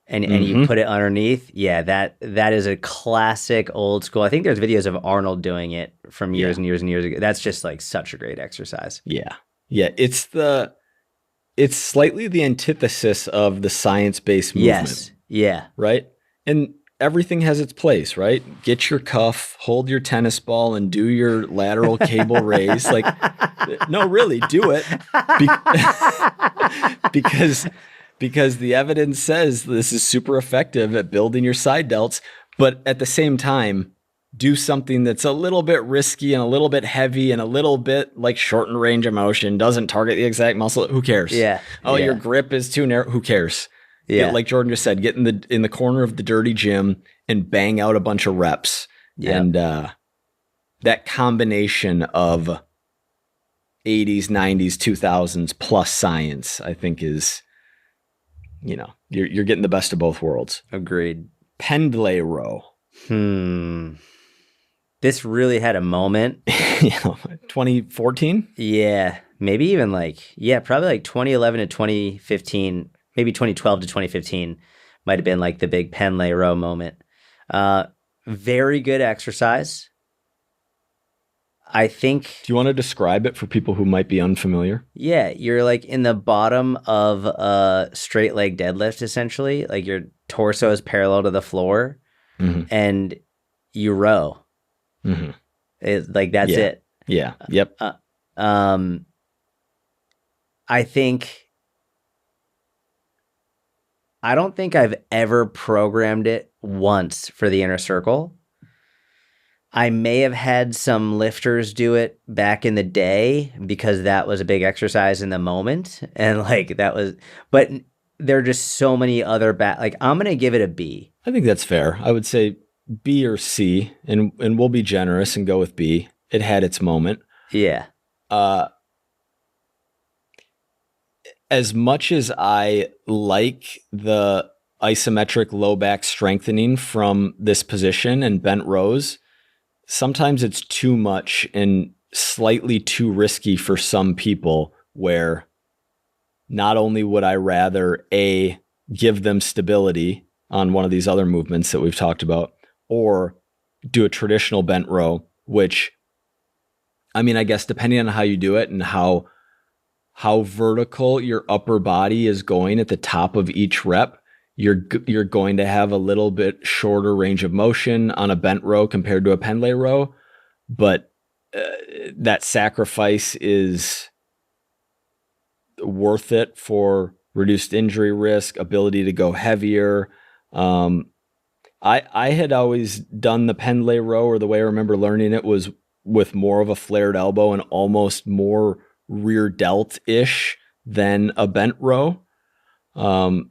Speaker 2: and you put it underneath. Yeah, that is a classic old school. I think there's videos of Arnold doing it from years and years and years ago. That's just like such a great exercise.
Speaker 1: Yeah. Yeah. It's slightly the antithesis of the science-based movement.
Speaker 2: Yes. Yeah.
Speaker 1: Right? And everything has its place, right? Get your cuff, hold your tennis ball, and do your lateral cable raise. Like, no, really, do it. Because the evidence says this is super effective at building your side delts. But at the same time, do something that's a little bit risky and a little bit heavy and a little bit like shortened range of motion, doesn't target the exact muscle. Who cares?
Speaker 2: Yeah.
Speaker 1: Oh, your grip is too narrow. Who cares? Yeah. Like Jordan just said, get in the corner of the dirty gym and bang out a bunch of reps. Yeah. And that combination of 80s, 90s, 2000s plus science, I think is, you're getting the best of both worlds.
Speaker 2: Agreed.
Speaker 1: Pendlay row.
Speaker 2: This really had a moment.
Speaker 1: 2014?
Speaker 2: Yeah. Maybe even probably like 2011 to 2015. Maybe 2012 to 2015 might have been like the big Pendlay row moment. Very good exercise. I think.
Speaker 1: Do you want to describe it for people who might be unfamiliar?
Speaker 2: Yeah, you're like in the bottom of a straight leg deadlift, essentially. Like your torso is parallel to the floor, and you row. That's it.
Speaker 1: Yeah. Yep.
Speaker 2: I don't think I've ever programmed it once for the inner circle. I may have had some lifters do it back in the day because that was a big exercise in the moment. And but there are just so many other I'm going to give it a B.
Speaker 1: I think that's fair. I would say B or C, and we'll be generous and go with B. It had its moment.
Speaker 2: Yeah.
Speaker 1: As much as I like the isometric low back strengthening from this position and bent rows, sometimes it's too much and slightly too risky for some people, where not only would I rather give them stability on one of these other movements that we've talked about, or do a traditional bent row, which, I mean, I guess depending on how you do it and how how vertical your upper body is going at the top of each rep, you're going to have a little bit shorter range of motion on a bent row compared to a Pendlay row, but that sacrifice is worth it for reduced injury risk, ability to go heavier. I had always done the Pendlay row, or the way I remember learning it was with more of a flared elbow and almost more rear delt-ish than a bent row. So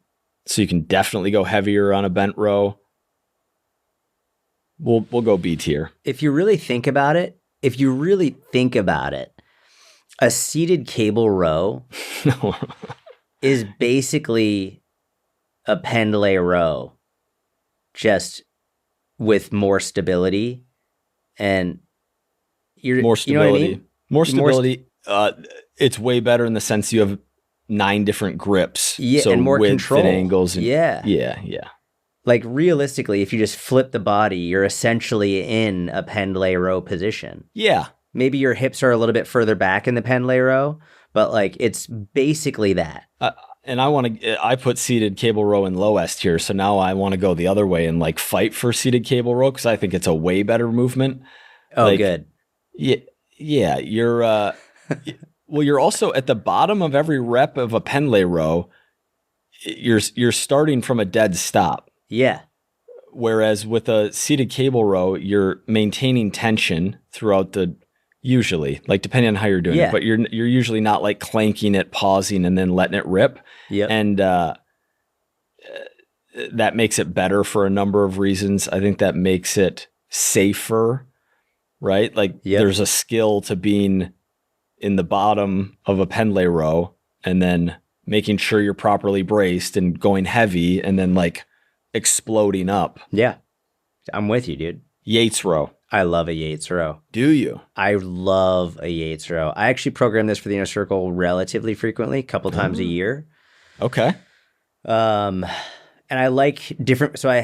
Speaker 1: you can definitely go heavier on a bent row. We'll go B tier.
Speaker 2: If you really think about it, a seated cable row is basically a Pendlay row, just with more stability and
Speaker 1: more stability.
Speaker 2: You know what I mean?
Speaker 1: More stability. It's way better in the sense you have 9 different grips.
Speaker 2: Yeah,
Speaker 1: so
Speaker 2: and more
Speaker 1: width
Speaker 2: control.
Speaker 1: And angles. And,
Speaker 2: yeah. Like realistically, if you just flip the body, you're essentially in a Pendlay row position.
Speaker 1: Yeah.
Speaker 2: Maybe your hips are a little bit further back in the Pendlay row, but like it's basically that.
Speaker 1: And I put seated cable row in low S tier, so now I want to go the other way and like fight for seated cable row because I think it's a way better movement.
Speaker 2: Oh,
Speaker 1: like,
Speaker 2: good.
Speaker 1: Yeah. You're well, you're also at the bottom of every rep of a Pendlay row. You're starting from a dead stop.
Speaker 2: Yeah.
Speaker 1: Whereas with a seated cable row, you're maintaining tension throughout usually, like depending on how you're doing it, but you're usually not like clanking it, pausing, and then letting it rip.
Speaker 2: Yeah.
Speaker 1: And that makes it better for a number of reasons. I think that makes it safer, right? Like there's a skill to being in the bottom of a Pendlay row and then making sure you're properly braced and going heavy and then like exploding up.
Speaker 2: Yeah. I'm with you, dude.
Speaker 1: Yates row.
Speaker 2: I love a Yates row.
Speaker 1: Do you?
Speaker 2: I love a Yates row. I actually program this for the inner circle relatively frequently, a couple times a year.
Speaker 1: Okay.
Speaker 2: And I like different, so I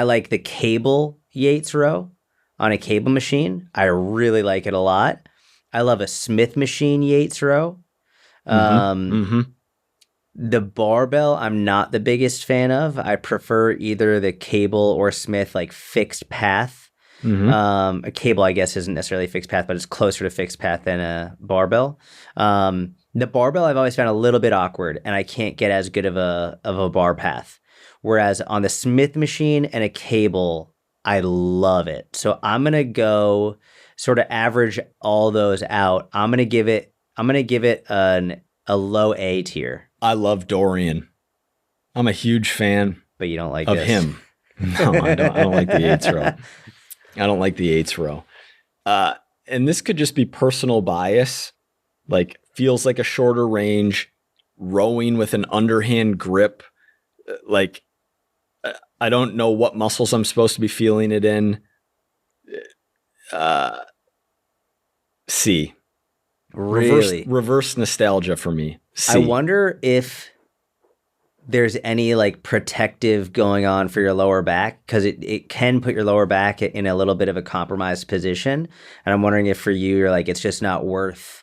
Speaker 2: like the cable Yates row on a cable machine. I really like it a lot. I love a Smith machine Yates row. The barbell, I'm not the biggest fan of. I prefer either the cable or Smith, like fixed path. A cable, I guess, isn't necessarily fixed path, but it's closer to fixed path than a barbell. The barbell I've always found a little bit awkward, and I can't get as good of a bar path. Whereas on the Smith machine and a cable, I love it. So I'm gonna go sort of average all those out. I'm gonna give it a low A tier.
Speaker 1: I love Dorian. I'm a huge fan.
Speaker 2: But you don't like
Speaker 1: of
Speaker 2: this.
Speaker 1: him. No, I don't like the Yates row. I don't like the Yates row. And this could just be personal bias. Like feels like a shorter range, rowing with an underhand grip. Like I don't know what muscles I'm supposed to be feeling it in. C.
Speaker 2: Really?
Speaker 1: Reverse nostalgia for me. C.
Speaker 2: I wonder if there's any like protective going on for your lower back, because it can put your lower back in a little bit of a compromised position. And I'm wondering if for you, you're like, it's just not worth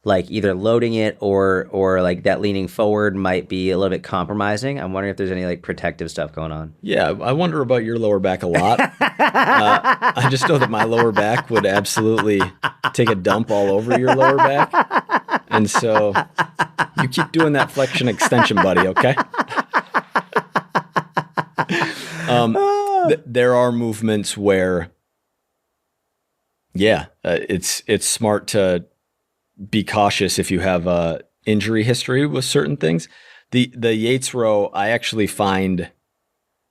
Speaker 2: like either loading it or like that leaning forward might be a little bit compromising. I'm wondering if there's any like protective stuff going on.
Speaker 1: Yeah, I wonder about your lower back a lot. I just know that my lower back would absolutely take a dump all over your lower back. And so you keep doing that flexion extension, buddy, okay? There are movements where, it's smart to be cautious if you have a injury history with certain things. The Yates row, I actually find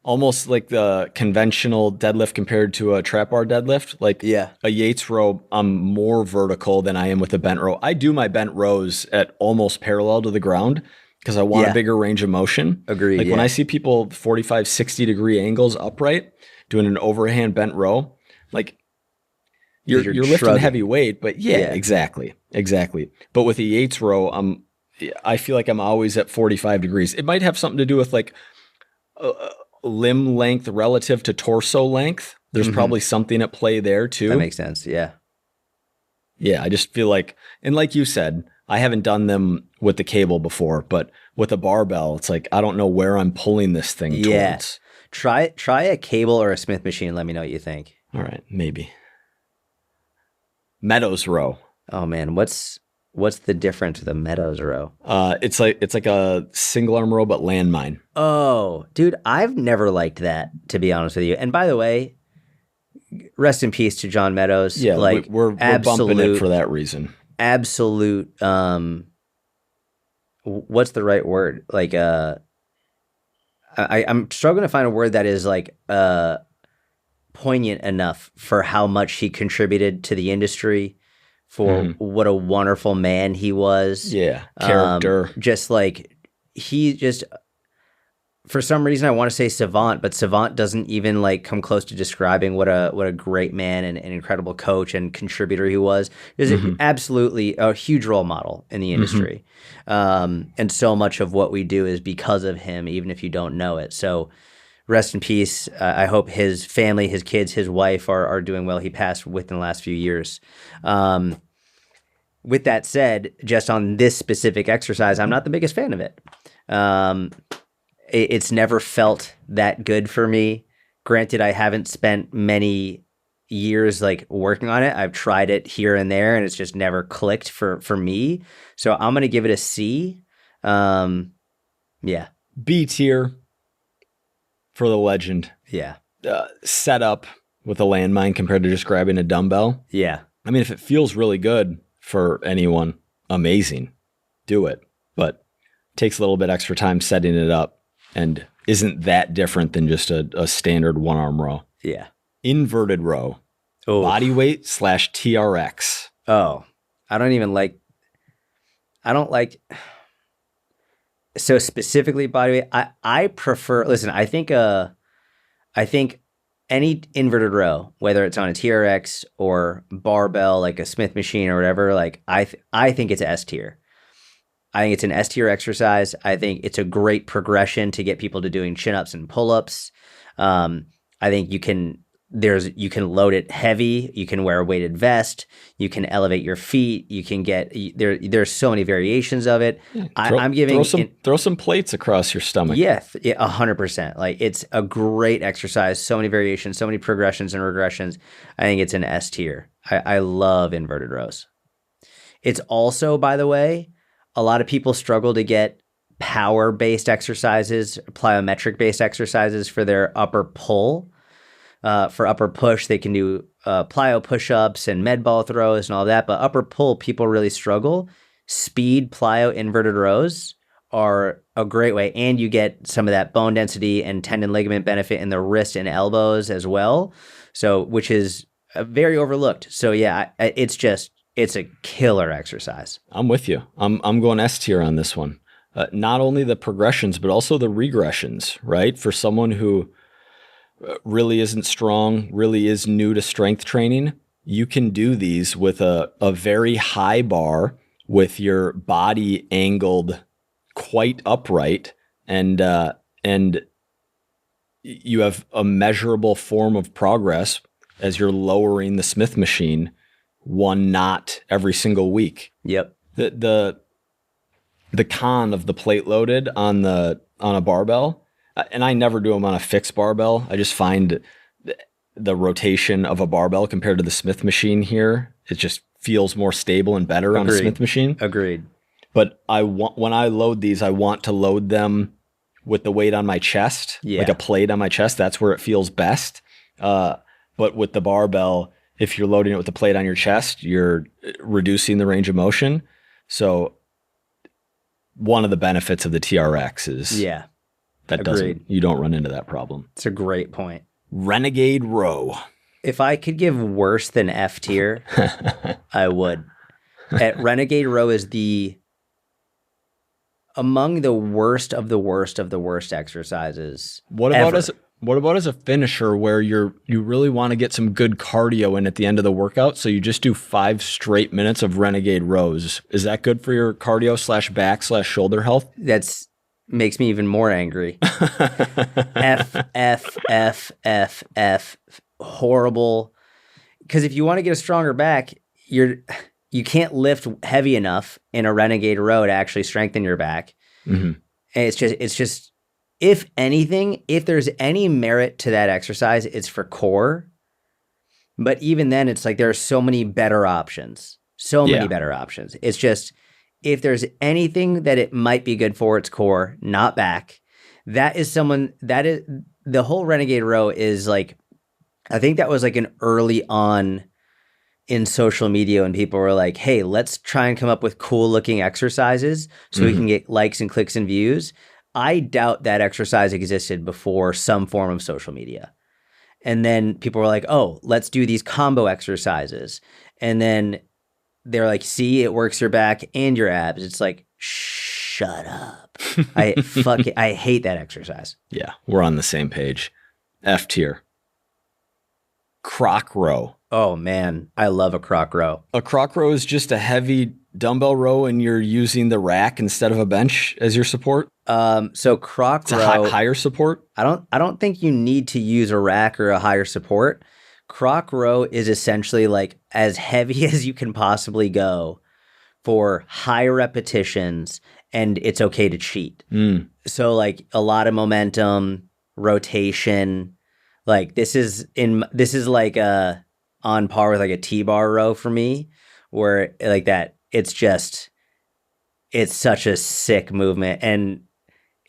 Speaker 1: almost like the conventional deadlift compared to a trap bar deadlift. Like a Yates row, I'm more vertical than I am with a bent row. I do my bent rows at almost parallel to the ground because I want a bigger range of motion.
Speaker 2: Agreed.
Speaker 1: Like when I see people 45, 60 degree angles upright doing an overhand bent row, like you're lifting
Speaker 2: shrugging.
Speaker 1: heavy weight, but exactly. But with the Yates row, I feel like I'm always at 45 degrees. It might have something to do with like limb length relative to torso length. There's probably something at play there too.
Speaker 2: That makes sense. Yeah.
Speaker 1: Yeah. I just feel like, and like you said, I haven't done them with the cable before, but with a barbell, it's like, I don't know where I'm pulling this thing towards.
Speaker 2: Try a cable or a Smith machine. Let me know what you think.
Speaker 1: All right, maybe. Meadows row.
Speaker 2: Oh man, what's the difference with a Meadows row?
Speaker 1: It's like a single arm row, but landmine.
Speaker 2: Oh, dude, I've never liked that, to be honest with you. And by the way, rest in peace to John Meadows.
Speaker 1: Yeah,
Speaker 2: like
Speaker 1: we're bumping it for that reason.
Speaker 2: Absolute. What's the right word? Like, I'm struggling to find a word that is like poignant enough for how much he contributed to the industry, for what a wonderful man he was.
Speaker 1: Yeah, character.
Speaker 2: Just like he just, for some reason, I want to say savant, but savant doesn't even like come close to describing what a great man and an incredible coach and contributor he was. Is absolutely a huge role model in the industry, and so much of what we do is because of him, even if you don't know it. So, rest in peace. I hope his family, his kids, his wife are doing well. He passed within the last few years. With that said, just on this specific exercise, I'm not the biggest fan of it. It's never felt that good for me. Granted, I haven't spent many years like working on it. I've tried it here and there, and it's just never clicked for me. So I'm gonna give it a C. Yeah,
Speaker 1: B tier for the legend.
Speaker 2: Yeah.
Speaker 1: Set up with a landmine compared to just grabbing a dumbbell.
Speaker 2: Yeah.
Speaker 1: I mean, if it feels really good for anyone, amazing, do it. But it takes a little bit extra time setting it up. And isn't that different than just a standard one-arm row?
Speaker 2: Yeah.
Speaker 1: Inverted row.
Speaker 2: Oh.
Speaker 1: Body weight / TRX.
Speaker 2: Oh. I don't like so specifically body weight. I prefer, listen, I think any inverted row, whether it's on a TRX or barbell, like a Smith machine or whatever, like I think it's S tier. I think it's an S tier exercise. I think it's a great progression to get people to doing chin-ups and pull-ups. I think you can load it heavy. You can wear a weighted vest. You can elevate your feet. You can get there's so many variations of it.
Speaker 1: Yeah, throw some plates across your stomach.
Speaker 2: Yeah, 100%. Like, it's a great exercise. So many variations, so many progressions and regressions. I think it's an S tier. I love inverted rows. It's also, by the way, a lot of people struggle to get power-based exercises, plyometric-based exercises for their upper pull. For upper push, they can do plyo push-ups and med ball throws and all that. But upper pull, people really struggle. Speed plyo inverted rows are a great way. And you get some of that bone density and tendon ligament benefit in the wrist and elbows as well. So, which is very overlooked. So yeah, it's a killer exercise.
Speaker 1: I'm with you. I'm going S tier on this one. Not only the progressions, but also the regressions, right? For someone who really isn't strong, really is new to strength training, you can do these with a very high bar with your body angled quite upright, and you have a measurable form of progress as you're lowering the Smith machine 1 knot every single week.
Speaker 2: Yep.
Speaker 1: The con of the plate loaded on a barbell, and I never do them on a fixed barbell. I just find the rotation of a barbell compared to the Smith machine here, it just feels more stable and better on a Smith machine.
Speaker 2: Agreed.
Speaker 1: But when I load these, I want to load them with the weight on my chest, like a plate on my chest. That's where it feels best. But with the barbell, if you're loading it with the plate on your chest, you're reducing the range of motion. So one of the benefits of the TRX is you don't run into that problem.
Speaker 2: It's a great point.
Speaker 1: Renegade row.
Speaker 2: If I could give worse than F tier, I would. Renegade row is among the worst of the worst of the worst exercises.
Speaker 1: What about as a finisher where you really want to get some good cardio in at the end of the workout, so you just do 5 straight minutes of renegade rows? Is that good for your cardio / back / shoulder health?
Speaker 2: That's makes me even more angry. F, horrible. Because if you want to get a stronger back, you can't lift heavy enough in a renegade row to actually strengthen your back.
Speaker 1: Mm-hmm.
Speaker 2: And it's just, if anything, if there's any merit to that exercise, it's for core. But even then, it's like there are so many better options. It's just, if there's anything that it might be good for, it's core, not back. That is the whole renegade row is like, I think that was like an early on in social media when people were like, hey, let's try and come up with cool looking exercises so we can get likes and clicks and views. I doubt that exercise existed before some form of social media. And then people were like, oh, let's do these combo exercises. And then they're like, see, it works your back and your abs. It's like, shut up. I hate that exercise.
Speaker 1: Yeah, we're on the same page. F tier. Croc row.
Speaker 2: Oh man, I love a croc row.
Speaker 1: A croc row is just a heavy dumbbell row and you're using the rack instead of a bench as your support?
Speaker 2: So croc
Speaker 1: it's
Speaker 2: row.
Speaker 1: a higher support?
Speaker 2: I don't think you need to use a rack or a higher support. Croc row is essentially like as heavy as you can possibly go for high repetitions, and it's okay to cheat. So like a lot of momentum, rotation, like this is like on par with like a T-bar row for me, where like that, it's such a sick movement. And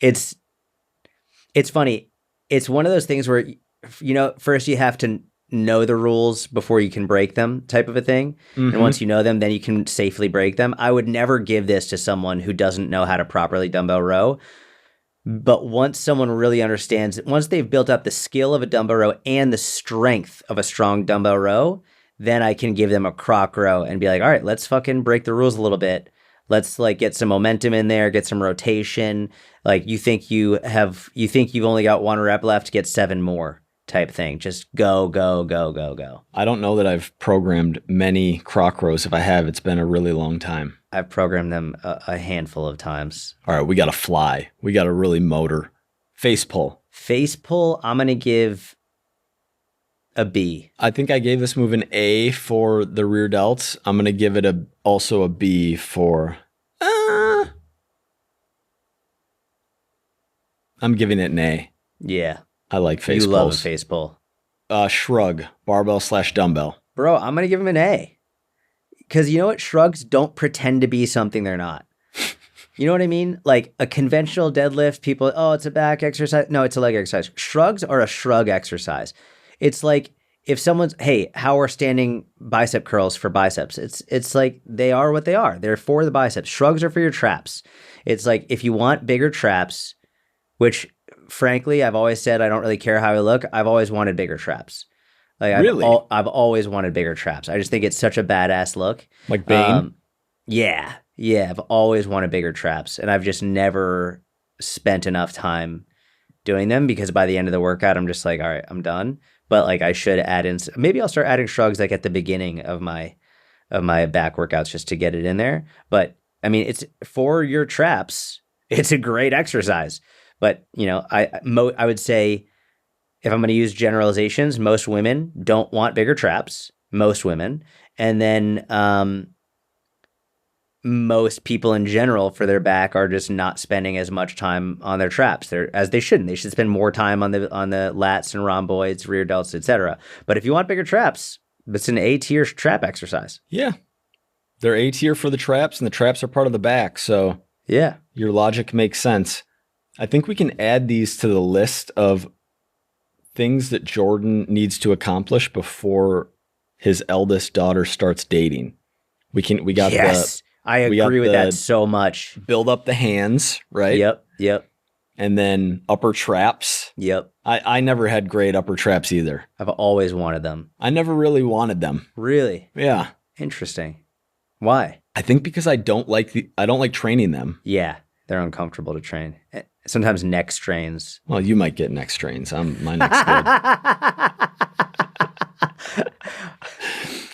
Speaker 2: it's funny. It's one of those things where, first you have to know the rules before you can break them, type of a thing. And once you know them, then you can safely break them. I would never give this to someone who doesn't know how to properly dumbbell row. But once someone really understands, once they've built up the skill of a dumbbell row and the strength of a strong dumbbell row, then I can give them a croc row and be like, all right, let's fucking break the rules a little bit. Let's like get some momentum in there, get some rotation. Like you think you've only got 1 rep left, get 7 more type thing. Just go, go, go, go, go.
Speaker 1: I don't know that I've programmed many croc rows. If I have, it's been a really long time.
Speaker 2: I've programmed them a handful of times.
Speaker 1: All right, we got to fly. We got to really motor. Face pull.
Speaker 2: Face pull, I'm going to give a B.
Speaker 1: I think I gave this move an A for the rear delts. I'm going to give it also a B for... I'm giving it an A.
Speaker 2: Yeah.
Speaker 1: I like face pulls.
Speaker 2: You love a face pull.
Speaker 1: Shrug, barbell/dumbbell.
Speaker 2: Bro, I'm going to give him an A. Because you know what? Shrugs don't pretend to be something they're not. You know what I mean? Like a conventional deadlift, people, oh, it's a back exercise. No, it's a leg exercise. Shrugs are a shrug exercise. It's like if someone's, hey, how are standing bicep curls for biceps? It's like they are what they are. They're for the biceps. Shrugs are for your traps. It's like if you want bigger traps, which frankly, I've always said I don't really care how I look. I've always wanted bigger traps. Like
Speaker 1: really?
Speaker 2: I've always wanted bigger traps. I just think it's such a badass look.
Speaker 1: Like Bane?
Speaker 2: Yeah. I've always wanted bigger traps, and I've just never spent enough time doing them because by the end of the workout, I'm just like, all right, I'm done. But like I should add in, maybe I'll start adding shrugs like at the beginning of my back workouts just to get it in there. But I mean, it's for your traps. It's a great exercise. But I would say, if I'm going to use generalizations, most women don't want bigger traps, most women. And then most people in general for their back are just not spending as much time on their traps as they shouldn't. They should spend more time on the lats and rhomboids, rear delts, etc. But if you want bigger traps, it's an A tier trap exercise.
Speaker 1: Yeah. They're A tier for the traps, and the traps are part of the back. So
Speaker 2: yeah,
Speaker 1: your logic makes sense. I think we can add these to the list of things that Jordan needs to accomplish before his eldest daughter starts dating.
Speaker 2: I agree with that so much.
Speaker 1: Build up the hands, right?
Speaker 2: Yep.
Speaker 1: And then upper traps.
Speaker 2: Yep.
Speaker 1: I never had great upper traps either.
Speaker 2: I've always wanted them.
Speaker 1: I never really wanted them.
Speaker 2: Really?
Speaker 1: Yeah.
Speaker 2: Interesting. Why?
Speaker 1: I think because I don't like training them.
Speaker 2: Yeah, they're uncomfortable to train. Sometimes neck strains.
Speaker 1: Well, you might get neck strains. My neck's good.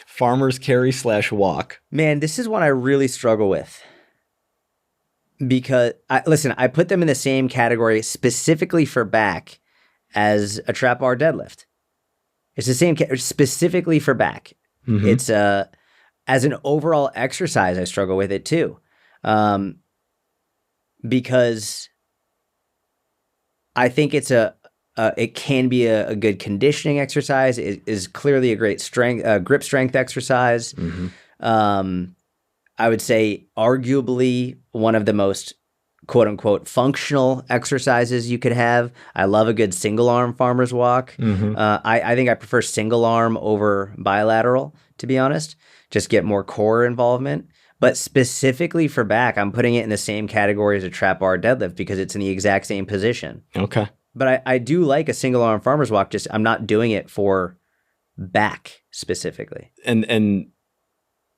Speaker 1: Farmer's carry / walk.
Speaker 2: Man, this is one I really struggle with. Because, I put them in the same category specifically for back as a trap bar deadlift. It's the same, specifically for back. Mm-hmm. as an overall exercise, I struggle with it too. Because I think it can be a good conditioning exercise. It is clearly a great grip strength exercise. I would say arguably one of the most quote unquote functional exercises you could have. I love a good single arm farmer's walk. I think I prefer single arm over bilateral, to be honest. Just get more core involvement. But specifically for back, I'm putting it in the same category as a trap bar deadlift because it's in the exact same position.
Speaker 1: Okay.
Speaker 2: But I do like a single arm farmer's walk, just I'm not doing it for back specifically.
Speaker 1: And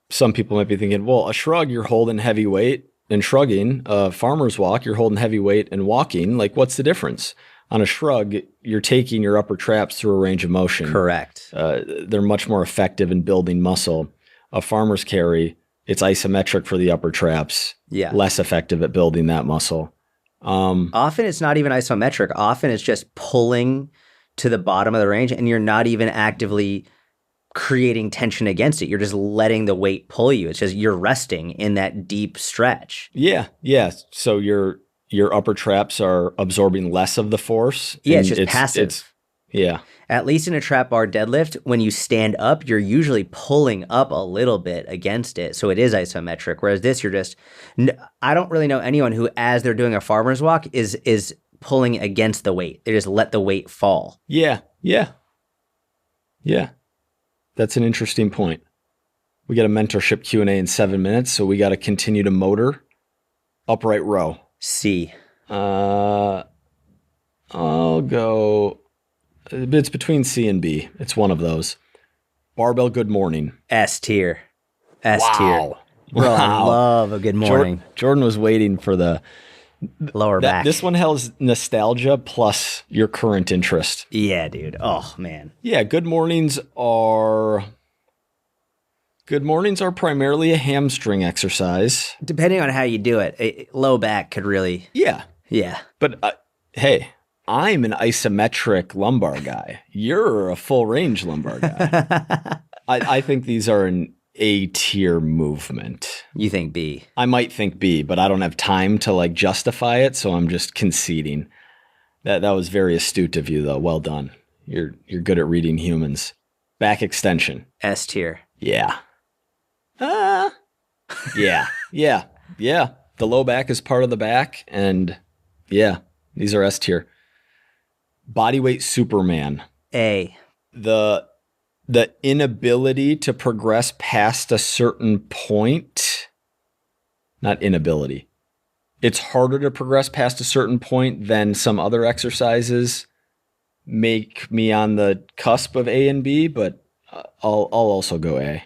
Speaker 1: some people might be thinking, well, a shrug, you're holding heavy weight and shrugging. A farmer's walk, you're holding heavy weight and walking. Like, what's the difference? On a shrug, you're taking your upper traps through a range of motion.
Speaker 2: Correct.
Speaker 1: They're much more effective in building muscle. A farmer's carry, it's isometric for the upper traps.
Speaker 2: Yeah.
Speaker 1: Less effective at building that muscle.
Speaker 2: Often it's not even isometric. Often it's just pulling to the bottom of the range and you're not even actively creating tension against it. You're just letting the weight pull you. It's just you're resting in that deep stretch.
Speaker 1: Yeah. So your upper traps are absorbing less of the force.
Speaker 2: Yeah, it's just passive.
Speaker 1: Yeah.
Speaker 2: At least in a trap bar deadlift, when you stand up, you're usually pulling up a little bit against it. So it is isometric. Whereas this, you're just, I don't really know anyone who, as they're doing a farmer's walk, is pulling against the weight. They just let the weight fall.
Speaker 1: Yeah. That's an interesting point. We got a mentorship Q&A in 7 minutes, so we got to continue to motor. Upright row.
Speaker 2: C.
Speaker 1: I'll go... It's between C and B. It's one of those. Barbell good morning.
Speaker 2: S tier.
Speaker 1: Wow.
Speaker 2: Bro, I love a good morning.
Speaker 1: Jordan was waiting for the
Speaker 2: lower back.
Speaker 1: This one has nostalgia plus your current interest.
Speaker 2: Yeah, dude. Oh, man.
Speaker 1: Yeah, good mornings are primarily a hamstring exercise.
Speaker 2: Depending on how you do it, low back could really...
Speaker 1: Yeah. But hey... I'm an isometric lumbar guy. You're a full range lumbar guy. I think these are an A tier movement.
Speaker 2: You think B?
Speaker 1: I might think B, but I don't have time to like justify it, so I'm just conceding. That was very astute of you, though. Well done. You're good at reading humans. Back extension.
Speaker 2: S tier.
Speaker 1: Yeah. Yeah. The low back is part of the back, and yeah, these are S tier. Bodyweight Superman.
Speaker 2: A.
Speaker 1: The inability to progress past a certain point. Not inability. It's harder to progress past a certain point than some other exercises make me on the cusp of A and B, but I'll also go A.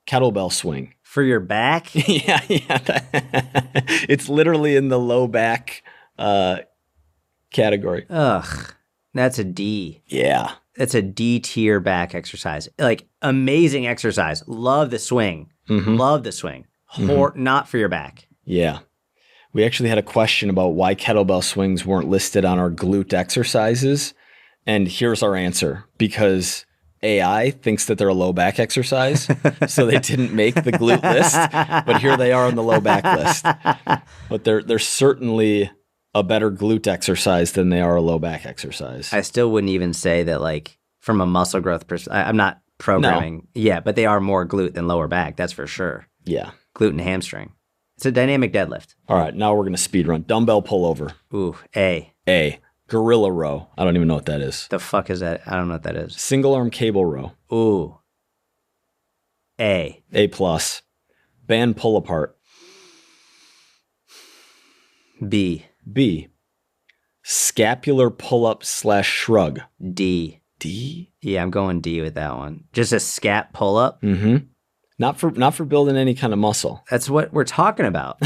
Speaker 1: Kettlebell swing.
Speaker 2: For your back?
Speaker 1: Yeah. It's literally in the low back category.
Speaker 2: Ugh, that's a D.
Speaker 1: Yeah.
Speaker 2: That's a D tier back exercise. Like, amazing exercise. Love the swing. Love the swing. Not for your back.
Speaker 1: Yeah. We actually had a question about why kettlebell swings weren't listed on our glute exercises. And here's our answer. Because AI thinks that they're a low back exercise. So they didn't make the glute list. But here they are on the low back list. But they're certainly a better glute exercise than they are a low back exercise.
Speaker 2: I still wouldn't even say that, like, from a muscle growth perspective, I'm not programming. No. Yeah, but they are more glute than lower back. That's for sure.
Speaker 1: Yeah.
Speaker 2: Glute and hamstring. It's a dynamic deadlift.
Speaker 1: All right, now we're going to speed run. Dumbbell pullover.
Speaker 2: Ooh, A.
Speaker 1: Gorilla row. I don't even know what that is.
Speaker 2: The fuck is that? I don't know what that is.
Speaker 1: Single arm cable row.
Speaker 2: Ooh. A.
Speaker 1: A+. Band pull apart.
Speaker 2: B.
Speaker 1: Scapular pull-up / shrug.
Speaker 2: D. Yeah, I'm going D with that one. Just a scat pull-up?
Speaker 1: Not for building any kind of muscle.
Speaker 2: That's what we're talking about.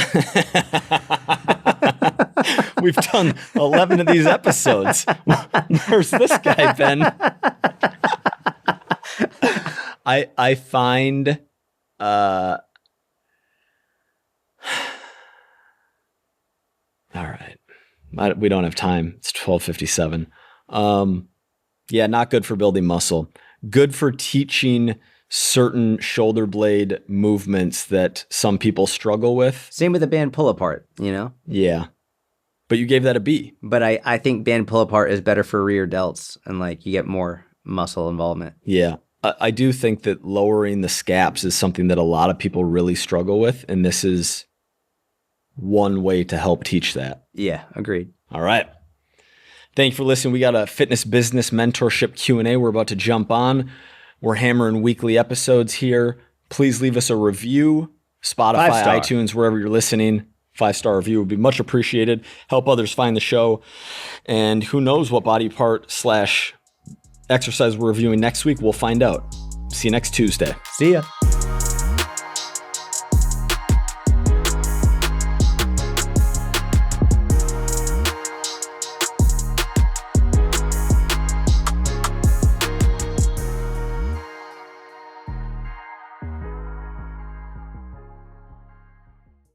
Speaker 1: We've done 11 of these episodes. Where's this guy been? I find... All right. We don't have time. It's 12:57. Yeah, not good for building muscle. Good for teaching certain shoulder blade movements that some people struggle with.
Speaker 2: Same with the band pull apart,
Speaker 1: Yeah. But you gave that a B.
Speaker 2: But I think band pull apart is better for rear delts and like you get more muscle involvement.
Speaker 1: Yeah. I do think that lowering the scaps is something that a lot of people really struggle with. And this is one way to help teach that.
Speaker 2: Yeah, agreed.
Speaker 1: All right. Thank you for listening. We got a fitness business mentorship Q&A we're about to jump on. We're hammering weekly episodes here. Please leave us a review. Spotify,
Speaker 2: 5-star.
Speaker 1: iTunes, wherever you're listening. 5-star review would be much appreciated. Help others find the show. And who knows what body part / exercise we're reviewing next week. We'll find out. See you next Tuesday.
Speaker 2: See ya.